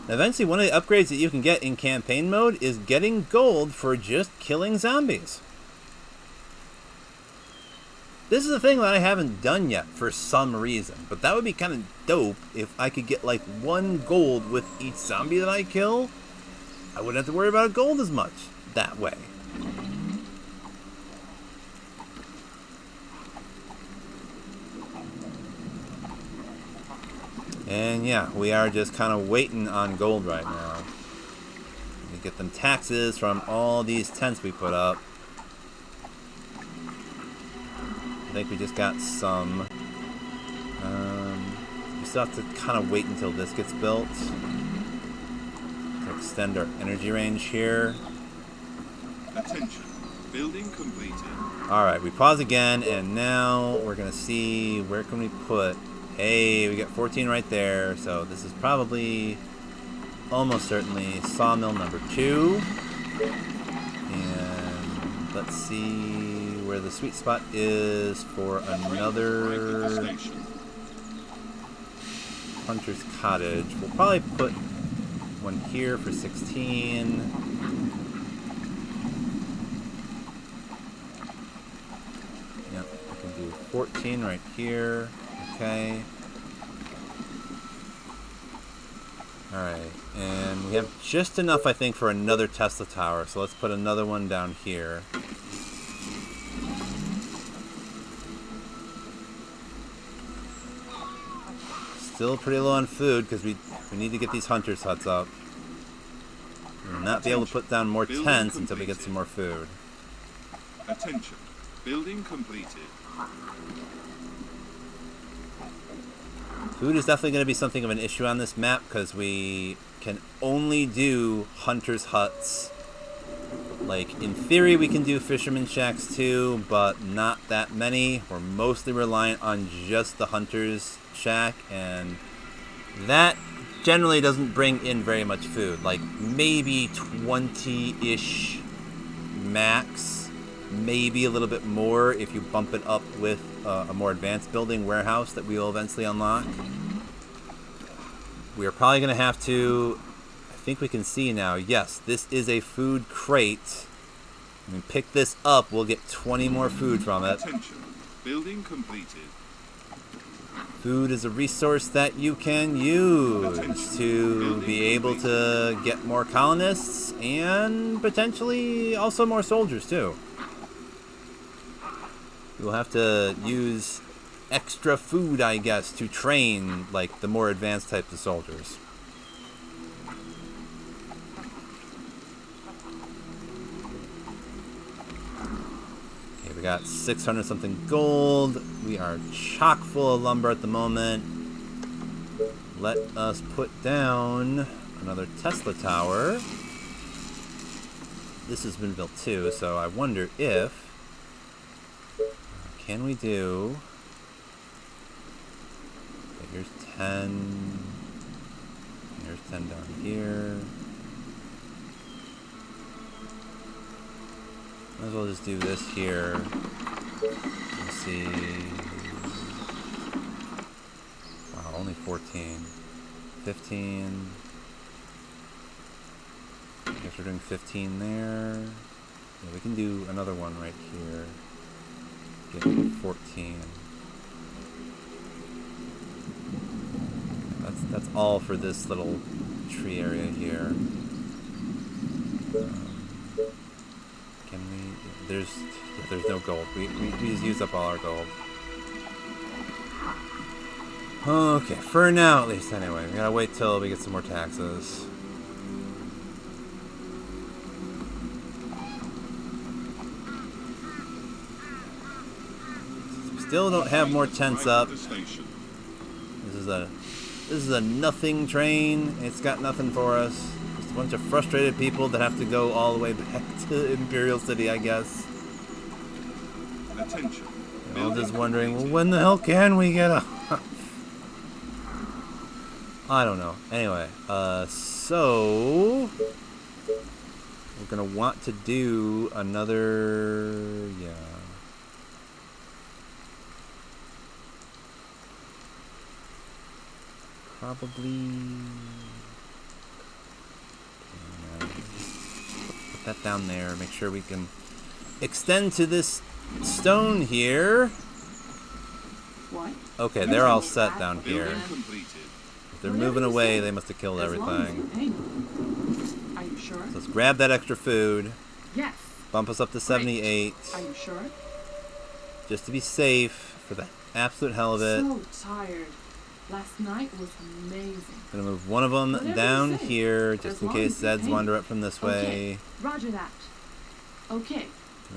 Eventually, one of the upgrades that you can get in campaign mode is getting gold for just killing zombies. This is a thing that I haven't done yet for some reason, but that would be kind of dope if I could get like 1 gold with each zombie that I kill. I wouldn't have to worry about gold as much that way. And yeah, we are just kind of waiting on gold right now. We get them taxes from all these tents we put up. I think we just got some. We still have to kind of wait until this gets built to extend our energy range here. Attention. Building completed. Alright, we pause again, and now we're going to see where can we put... hey, we got 14 right there, so this is probably, almost certainly, sawmill number 2. And let's see where the sweet spot is for another hunter's cottage. We'll probably put one here for 16. Yep, we can do 14 right here. Okay. Alright, and we have just enough, I think, for another Tesla tower, so let's put another one down here. Still pretty low on food, because we need to get these hunter's huts up. We'll not be able to put down more tents until we get some more food. Attention. Building completed. Food is definitely going to be something of an issue on this map because we can only do hunter's huts. Like, in theory, we can do fisherman shacks too, but not that many. We're mostly reliant on just the hunter's shack, and that generally doesn't bring in very much food. Like, maybe 20-ish max. Maybe a little bit more if you bump it up with a more advanced building warehouse that we will eventually unlock. We are probably going to have to... I think we can see now. Yes, this is a food crate. When we pick this up, we'll get 20 more food from it. Attention. Building completed. Food is a resource that you can use to be able to get more colonists and potentially also more soldiers too. You'll have to use extra food, I guess, to train like the more advanced types of soldiers. Okay, we got 600 something gold. We are chock full of lumber at the moment. Let us put down another Tesla tower. This has been built too, so I wonder if can we do... Okay, here's 10. Here's 10 down here. Might as well just do this here. Let's see. Wow, only 14. 15. I guess we're doing 15 there. Yeah, we can do another one right here. Get 14. That's all for this little tree area here. Can we? There's no gold. We just used up all our gold. Okay, for now at least. Anyway, we gotta wait till we get some more taxes. Still don't have more tents up. This is a nothing train. It's got nothing for us. Just a bunch of frustrated people that have to go all the way back to Imperial City, I guess. Attention. And I'm just wondering, well, when the hell can we get off? I don't know. Anyway, so we're gonna want to do another, yeah. Probably put that down there. Make sure we can extend to this stone here. What? Okay, they're all set down here. Building completed. If they're moving away, they must have killed As long as everything. you pay me. Are you sure? So let's grab that extra food. Yes. Bump us up to 78. Are you sure? Just to be safe for the absolute hell of it. So tired. Last night was amazing. Gonna move one of them Whatever down you say. here just As in long case as you Zeds pay. wander up from this way. Okay. Roger that. Okay.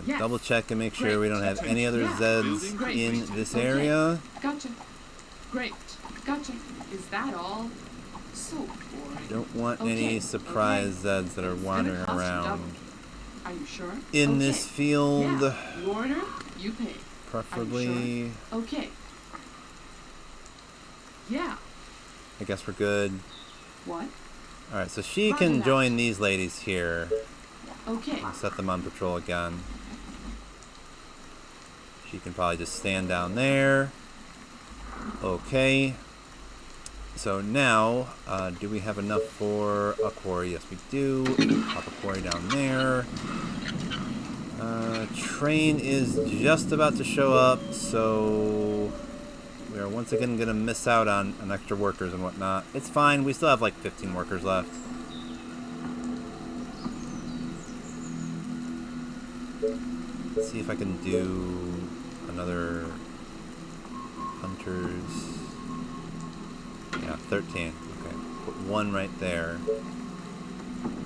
Yes. Double check and make sure Great. we don't have any other Yeah. Zeds Great. in this Okay. area. Gotcha. Great. Gotcha. Is that all? So boring. Don't want Okay. any surprise Zeds that are It's gonna wandering cost you around double. Are you sure? in Okay. this field. Yeah. You order, you pay. Preferably, Okay. Yeah. I guess we're good. What? Alright, so she Roger can that. join these ladies here. Okay. I'll set them on patrol again. She can probably just stand down there. Okay. So now, do we have enough for a quarry? Yes, we do. Pop a quarry down there. Train is just about to show up, so we are once again going to miss out on extra workers and whatnot. It's fine. We still have like 15 workers left. Let's see if I can do another hunters. Yeah, 13. Okay, put one right there.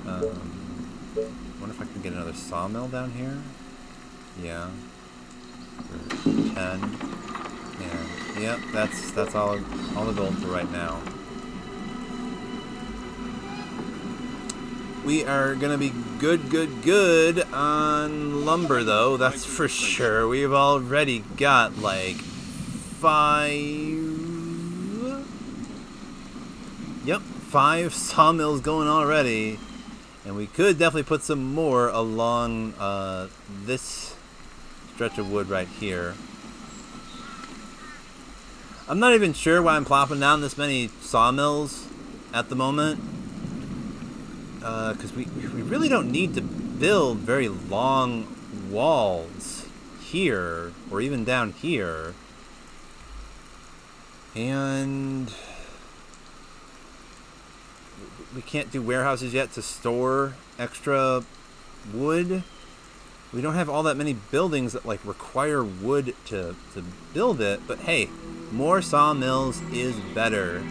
Wonder if I can get another sawmill down here. Yeah. For 10. Yeah. Yep. That's all the gold for right now. We are gonna be good on lumber though. That's for sure. We've already got like 5. Yep, 5 sawmills going already. And we could definitely put some more along this stretch of wood right here. I'm not even sure why I'm plopping down this many sawmills at the moment. Because we really don't need to build very long walls here, or even down here. And we can't do warehouses yet to store extra wood. We don't have all that many buildings that like require wood to build it, but hey, more sawmills is better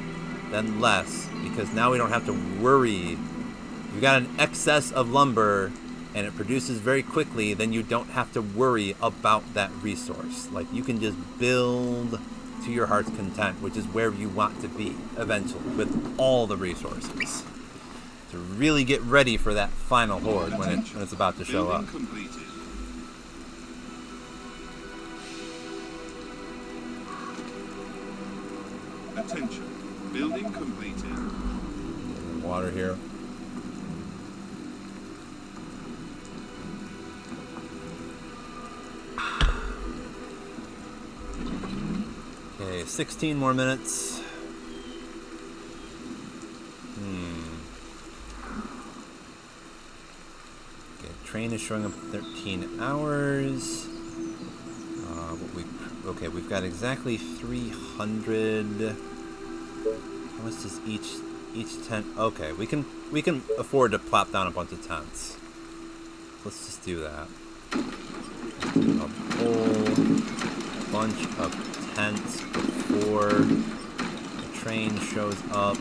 than less, because now we don't have to worry. If you've got an excess of lumber and it produces very quickly, then you don't have to worry about that resource. Like, you can just build to your heart's content, which is where you want to be eventually with all the resources. To really get ready for that final horde when it's about to show up. Completed. Attention. Building completed. Water here. Okay, 16 more minutes. Okay, train is showing up 13 hours. Okay, we've got exactly 300. How much does each tent? Okay, we can afford to plop down a bunch of tents. Let's just do that. A whole bunch of tents before the train shows up,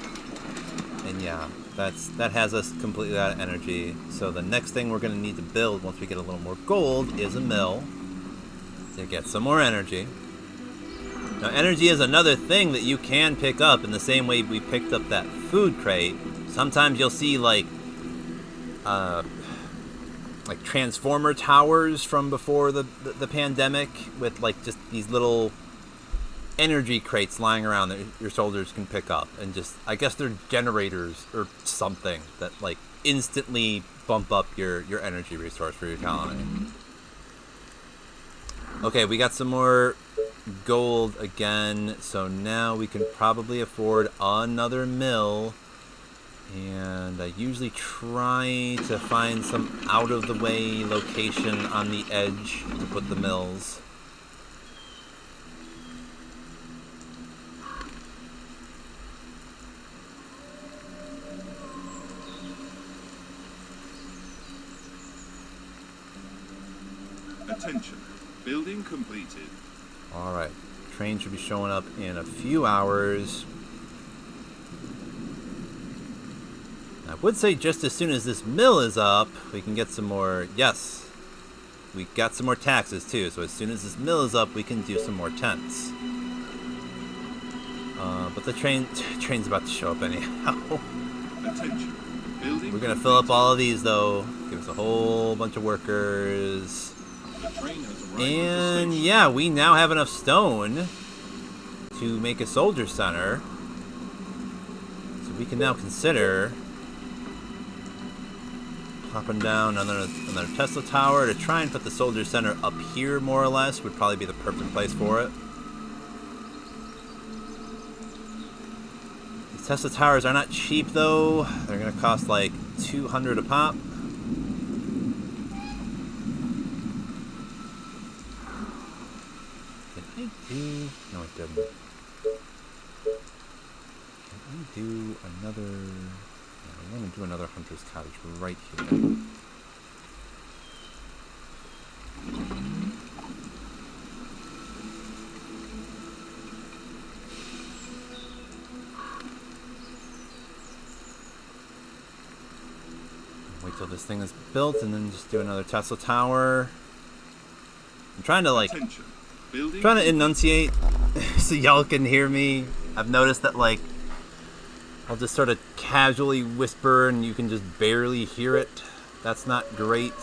and yeah, that has us completely out of energy. So the next thing we're going to need to build once we get a little more gold is a mill to get some more energy. Now, energy is another thing that you can pick up in the same way we picked up that food crate. Sometimes you'll see like transformer towers from before the pandemic with like just these little energy crates lying around that your soldiers can pick up, and just, I guess they're generators or something that like instantly bump up your energy resource for your colony. Okay, we got some more gold again, so now we can probably afford another mill. And I usually try to find some out-of-the-way location on the edge to put the mills. Attention. Building completed. Alright, train should be showing up in a few hours. I would say just as soon as this mill is up, we can get some more... Yes, we got some more taxes too, so as soon as this mill is up, we can do some more tents. But the train's about to show up anyhow. Attention. Building We're going to fill up all of these though, give us a whole bunch of workers. The train has arrived And at the station. yeah, we now have enough stone to make a soldier center. So we can now consider popping down another Tesla tower to try and put the soldier center up here, more or less, would probably be the perfect place for it. These Tesla towers are not cheap though. They're going to cost like 200 a pop. No, it didn't. Can I do another... I want to do another hunter's cottage right here. Wait till this thing is built and then just do another Tesla tower. I'm trying to like... Attention. Building trying to enunciate so y'all can hear me. I've noticed that like I'll just sort of casually whisper and you can just barely hear it. That's not great.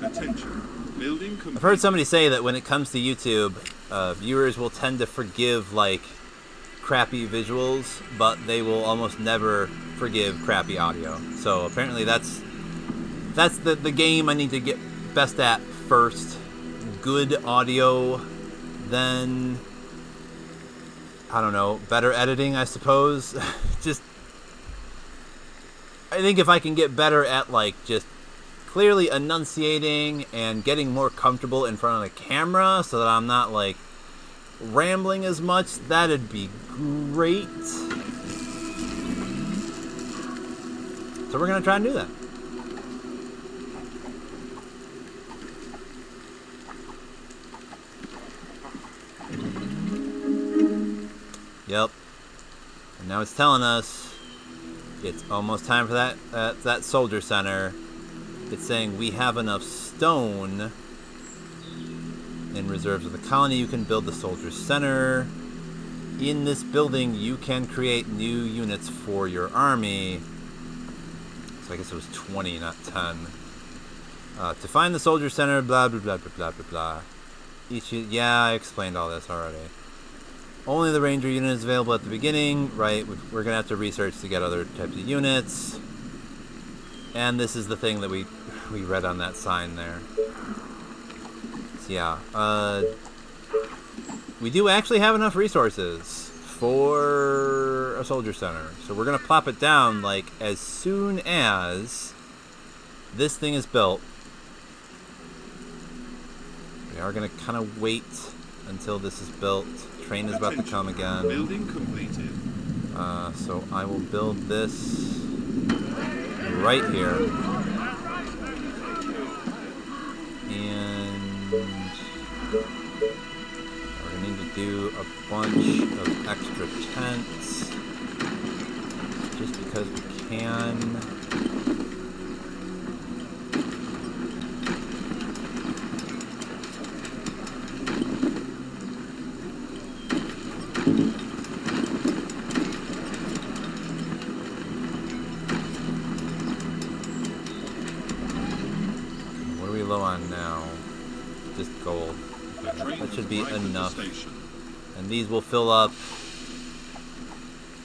Attention. Building complete. I've heard somebody say that when it comes to YouTube, viewers will tend to forgive like crappy visuals, but they will almost never forgive crappy audio. So apparently that's the game I need to get best at first. Good audio, then I don't know, better editing, I suppose. Just I think if I can get better at like just clearly enunciating and getting more comfortable in front of the camera so that I'm not like rambling as much, that'd be great. So we're gonna try and do that. Yep. And now it's telling us it's almost time for that soldier center. It's saying we have enough stone in reserves of the colony. You can build the soldier center. In this building, you can create new units for your army. So I guess it was 20, not 10. To find the soldier center, blah, blah, blah, blah, blah, blah, blah. Yeah, I explained all this already. Only the ranger unit is available at the beginning, right? We're going to have to research to get other types of units. And this is the thing that we read on that sign there. So yeah, we do actually have enough resources for a soldier center. So we're going to plop it down like as soon as this thing is built. We are going to kind of wait until this is built. Train is about to come again. Building completed. So I will build this right here. And we're going to need to do a bunch of extra tents. Just because we can. Low on now, just gold. Okay, that should be enough, and these will fill up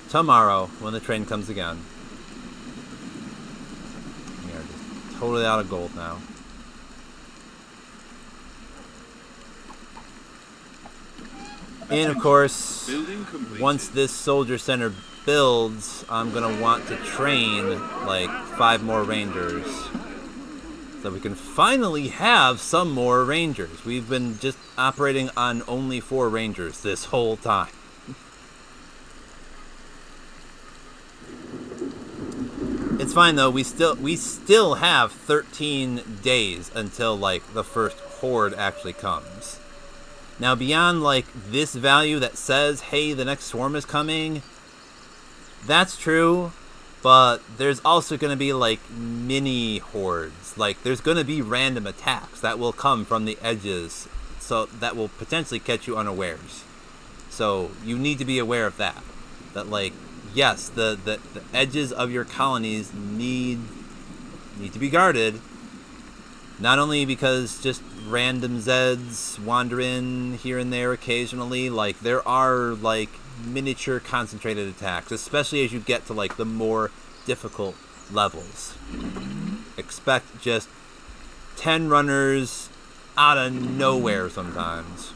tomorrow when the train comes again. We are just totally out of gold now. And of course, once this soldier center builds, I'm gonna want to train like 5 more rangers. So we can finally have some more rangers. We've been just operating on only 4 rangers this whole time. It's fine though. We still have 13 days until like the first horde actually comes. Now beyond like this value that says, hey, the next swarm is coming, that's true. But there's also going to be like mini hordes. Like there's going to be random attacks that will come from the edges, so that will potentially catch you unawares. So you need to be aware of that. That like, yes, the edges of your colonies need to be guarded. Not only because just random Zeds wander in here and there occasionally. Like there are like miniature concentrated attacks, especially as you get to like the more difficult levels. Expect just 10 runners out of nowhere sometimes.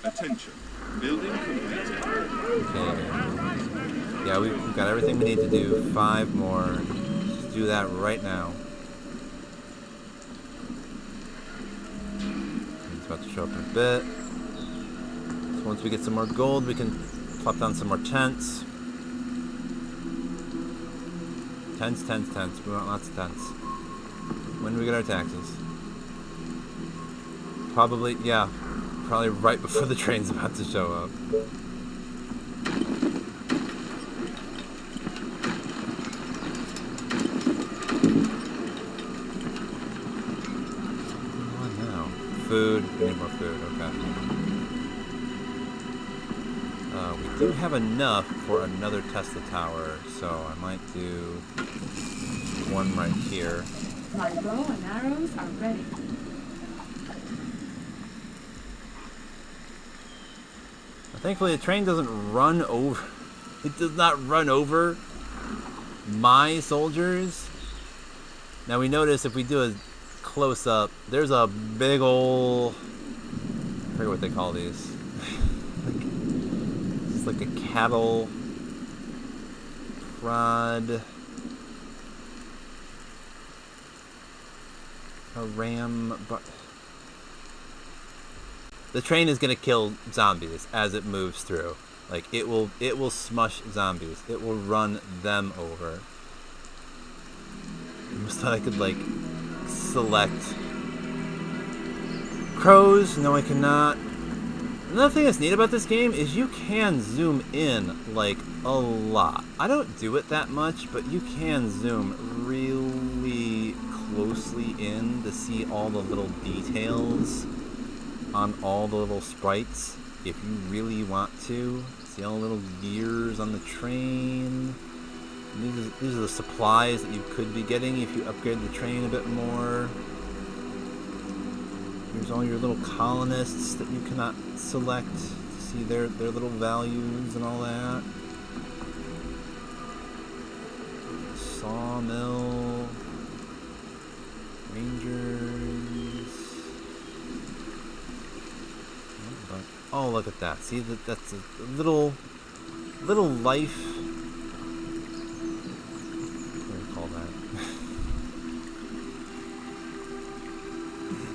Attention. Building completed. Okay. Yeah, we've got everything we need to do. 5 more. Just do that right now. About to show up in a bit. So once we get some more gold, we can plop down some more tents. Tents. We want lots of tents. When do we get our taxes? Probably right before the train's about to show up. Food. We need more food. Okay. We do have enough for another Tesla tower, so I might do one right here. My bow and arrows are ready. Thankfully, the train doesn't run over. It does not run over my soldiers. Now we notice if we do a close up, there's a big ol', I forget what they call these. It's like a cattle prod, a ram, but the train is gonna kill zombies as it moves through. Like it will smush zombies. It will run them over. I just thought I could like select crows. No, I cannot. Another thing that's neat about this game is you can zoom in like a lot. I don't do it that much, but you can zoom really closely in to see all the little details on all the little sprites if you really want to. See all the little gears on the train. These are the supplies that you could be getting if you upgrade the train a bit more. Here's all your little colonists that you cannot select to see their little values and all that. Sawmill. Rangers. Oh, look at that. See, that's a little life. What do you call that?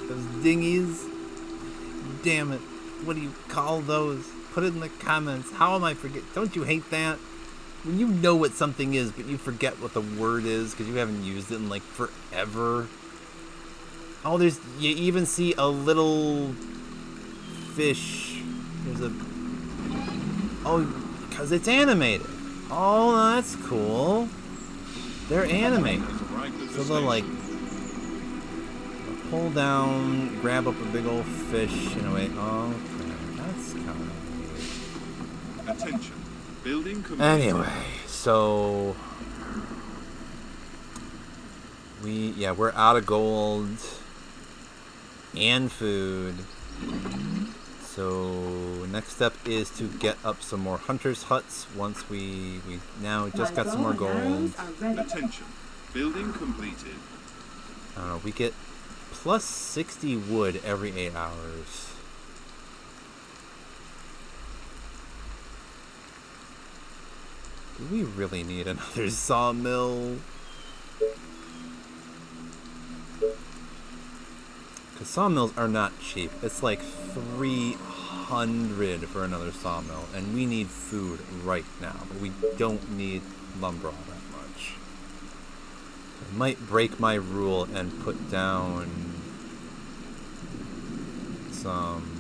Those dinghies. Damn it. What do you call those? Put it in the comments. How am I forget? Don't you hate that? When you know what something is, but you forget what the word is because you haven't used it in like forever. Oh, you even see a little fish. Because it's animated. Oh, that's cool. They're animated. So they'll like pull down, grab up a big old fish in a way. Oh, okay. That's kind of neat. Attention. Building complete. Anyway, so we're out of gold and food. So next step is to get up some more hunters' huts once we now just got some more gold. Attention. Building completed. We get plus 60 wood every 8 hours. Do we really need another sawmill? Because sawmills are not cheap. It's like 300 for another sawmill, and we need food right now, but we don't need lumber all that much. I might break my rule and put down some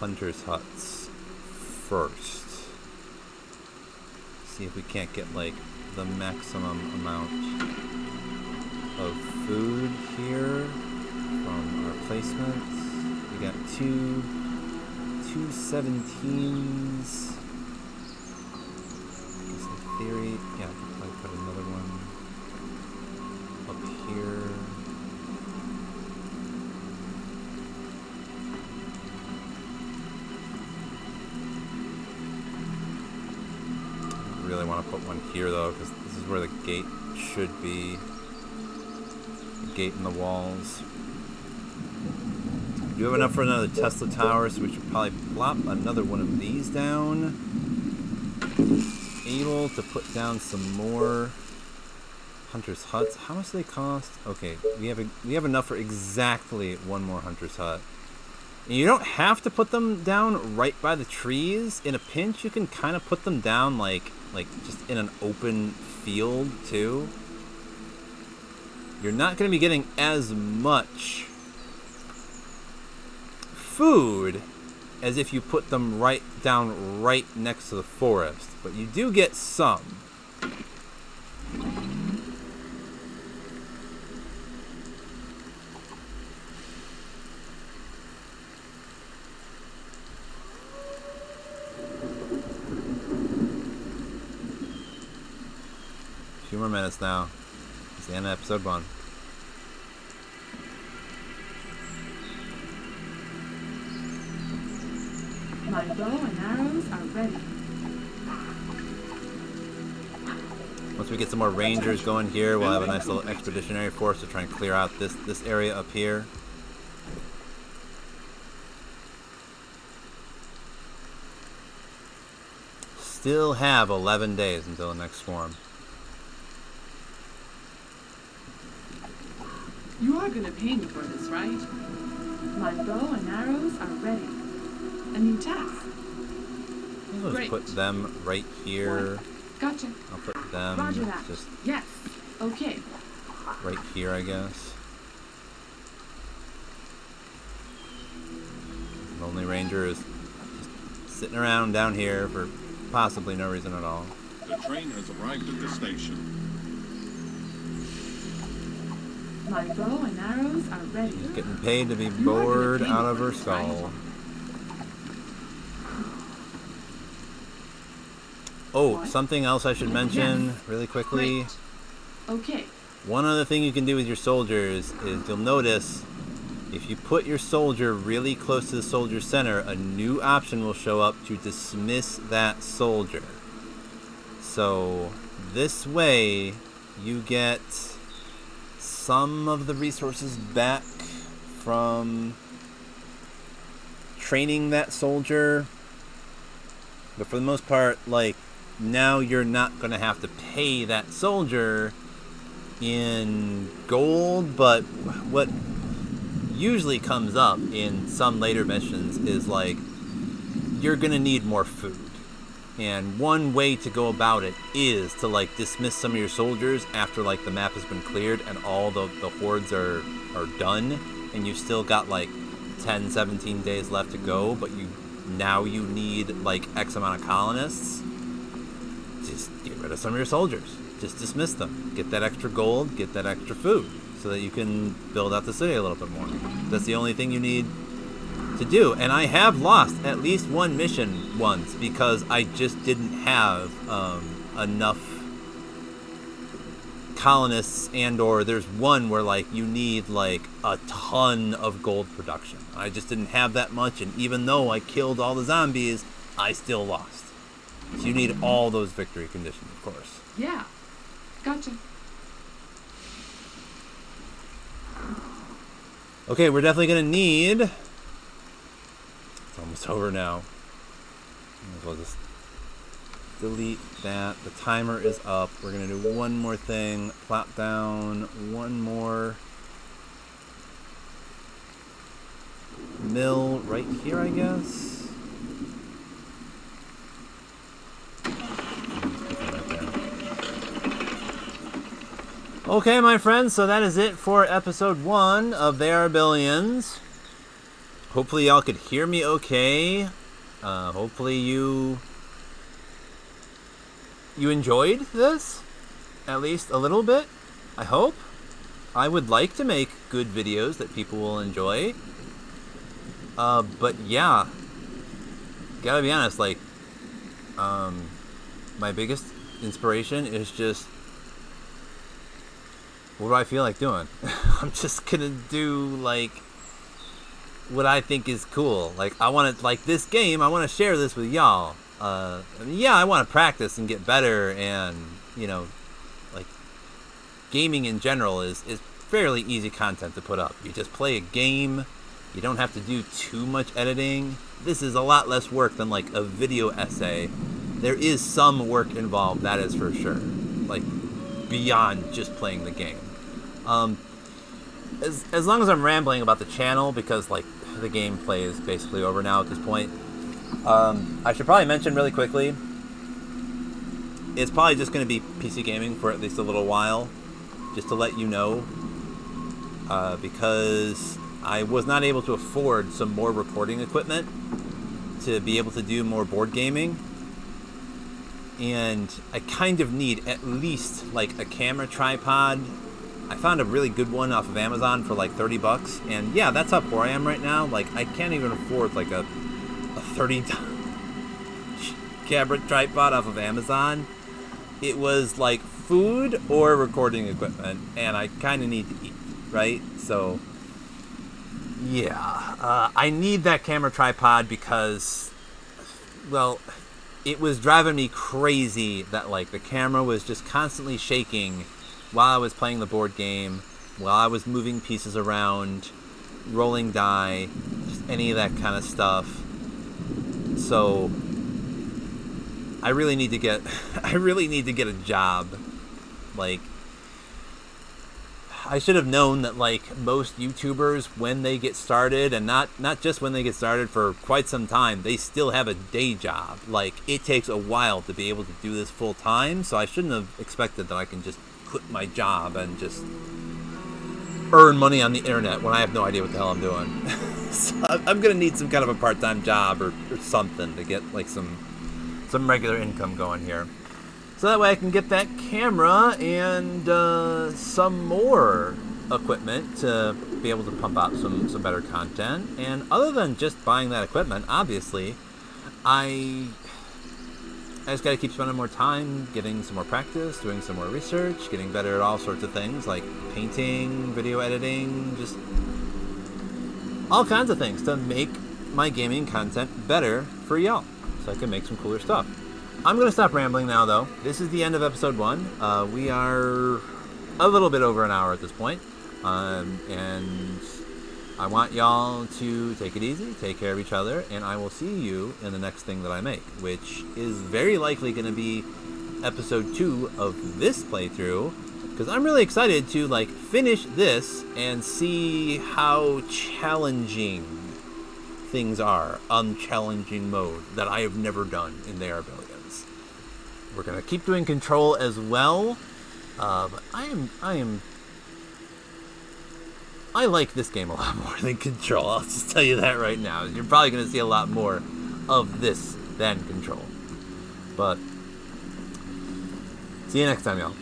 hunters' huts first. See if we can't get like the maximum amount of food here from our placements. We got two 17s. I guess in theory, yeah, I could probably put another one up here. I really want to put one here though, because this is where the gate should be. Gate in the walls. We do have enough for another Tesla tower, so we should probably plop another one of these down. Able to put down some more hunters' huts. How much do they cost? Okay, we have enough for exactly one more hunters' hut. And you don't have to put them down right by the trees. In a pinch, you can kind of put them down like just in an open field too. You're not going to be getting as much food as if you put them right next to the forest, but you do get some. A few more minutes now. It's the end of episode 1. My bow and arrows are ready. Once we get some more rangers going here, we'll have a nice little expeditionary force to try and clear out this area up here. Still have 11 days until the next swarm. You are gonna pay me for this, right? My bow and arrows are ready. A new task. I'll just put them right here. Gotcha. I'll put them Roger that. just yes. Okay. right here, I guess. Lonely Ranger is just sitting around down here for possibly no reason at all. The train has arrived at the station. My bow and arrows are ready. She's getting paid to be bored out of her skull. Oh, What? something else I should mention Yes. really quickly. Great. Okay. One other thing you can do with your soldiers is you'll notice if you put your soldier really close to the soldier center, a new option will show up to dismiss that soldier. So this way you get some of the resources back from training that soldier. But for the most part, like, now you're not going to have to pay that soldier in gold, but what usually comes up in some later missions is like you're gonna need more food, and one way to go about it is to like dismiss some of your soldiers after like the map has been cleared and all the hordes are done, and you've still got like 10-17 days left to go, but you need like X amount of colonists. Just get rid of some of your soldiers. Just dismiss them. Get that extra gold, get that extra food, so that you can build out the city a little bit more. That's the only thing you need to do. And I have lost at least one mission once because I just didn't have enough colonists, and or there's one where like you need like a ton of gold production. I just didn't have that much, and even though I killed all the zombies, I still lost. So you need all those victory conditions, of course. Yeah. Gotcha. Okay, we're definitely gonna need... It's almost over now. Might as well just delete that. The timer is up. We're gonna do one more thing. Plop down one more mill right here, I guess. Okay, my friends, so that is it for episode 1 of They Are Billions. Hopefully y'all could hear me okay. Hopefully you enjoyed this, at least a little bit, I hope. I would like to make good videos that people will enjoy. But yeah, gotta be honest, like, my biggest inspiration is just, what do I feel like doing? I'm just gonna do, like, what I think is cool. Like, I want to, like, this game, I want to share this with y'all. I mean, yeah, I want to practice and get better, and, you know, like, gaming in general is fairly easy content to put up. You just play a game. You don't have to do too much editing. This is a lot less work than, like, a video essay. There is some work involved, that is for sure. Like, beyond just playing the game. As long as I'm rambling about the channel, because like the gameplay is basically over now at this point, I should probably mention really quickly, it's probably just going to be PC gaming for at least a little while, just to let you know, because I was not able to afford some more recording equipment to be able to do more board gaming. And I kind of need at least like a camera tripod. I found a really good one off of Amazon for like $30, and yeah, that's how poor I am right now. Like, I can't even afford like a $30 camera tripod off of Amazon. It was like food or recording equipment, and I kind of need to eat, right? So yeah, I need that camera tripod because, well, it was driving me crazy that like the camera was just constantly shaking while I was playing the board game, while I was moving pieces around, rolling die, just any of that kind of stuff. So I really need to get a job. Like, I should have known that like most YouTubers, when they get started, and not just when they get started, for quite some time, they still have a day job. Like, it takes a while to be able to do this full time, so I shouldn't have expected that I can just quit my job and just earn money on the internet when I have no idea what the hell I'm doing. So I'm gonna need some kind of a part-time job or something to get like some regular income going here. So that way I can get that camera and some more equipment to be able to pump out some better content. And other than just buying that equipment, obviously, I I just gotta keep spending more time, getting some more practice, doing some more research, getting better at all sorts of things like painting, video editing, just all kinds of things to make my gaming content better for y'all, so I can make some cooler stuff. I'm gonna stop rambling now, though. This is the end of episode 1. We are a little bit over an hour at this point, and I want y'all to take it easy, take care of each other, and I will see you in the next thing that I make, which is very likely going to be episode 2 of this playthrough, because I'm really excited to like finish this and see how challenging things are on challenging mode that I have never done in They Are Billions. We're going to keep doing Control as well, but I like this game a lot more than Control. I'll just tell you that right now. You're probably going to see a lot more of this than Control. But see you next time, y'all.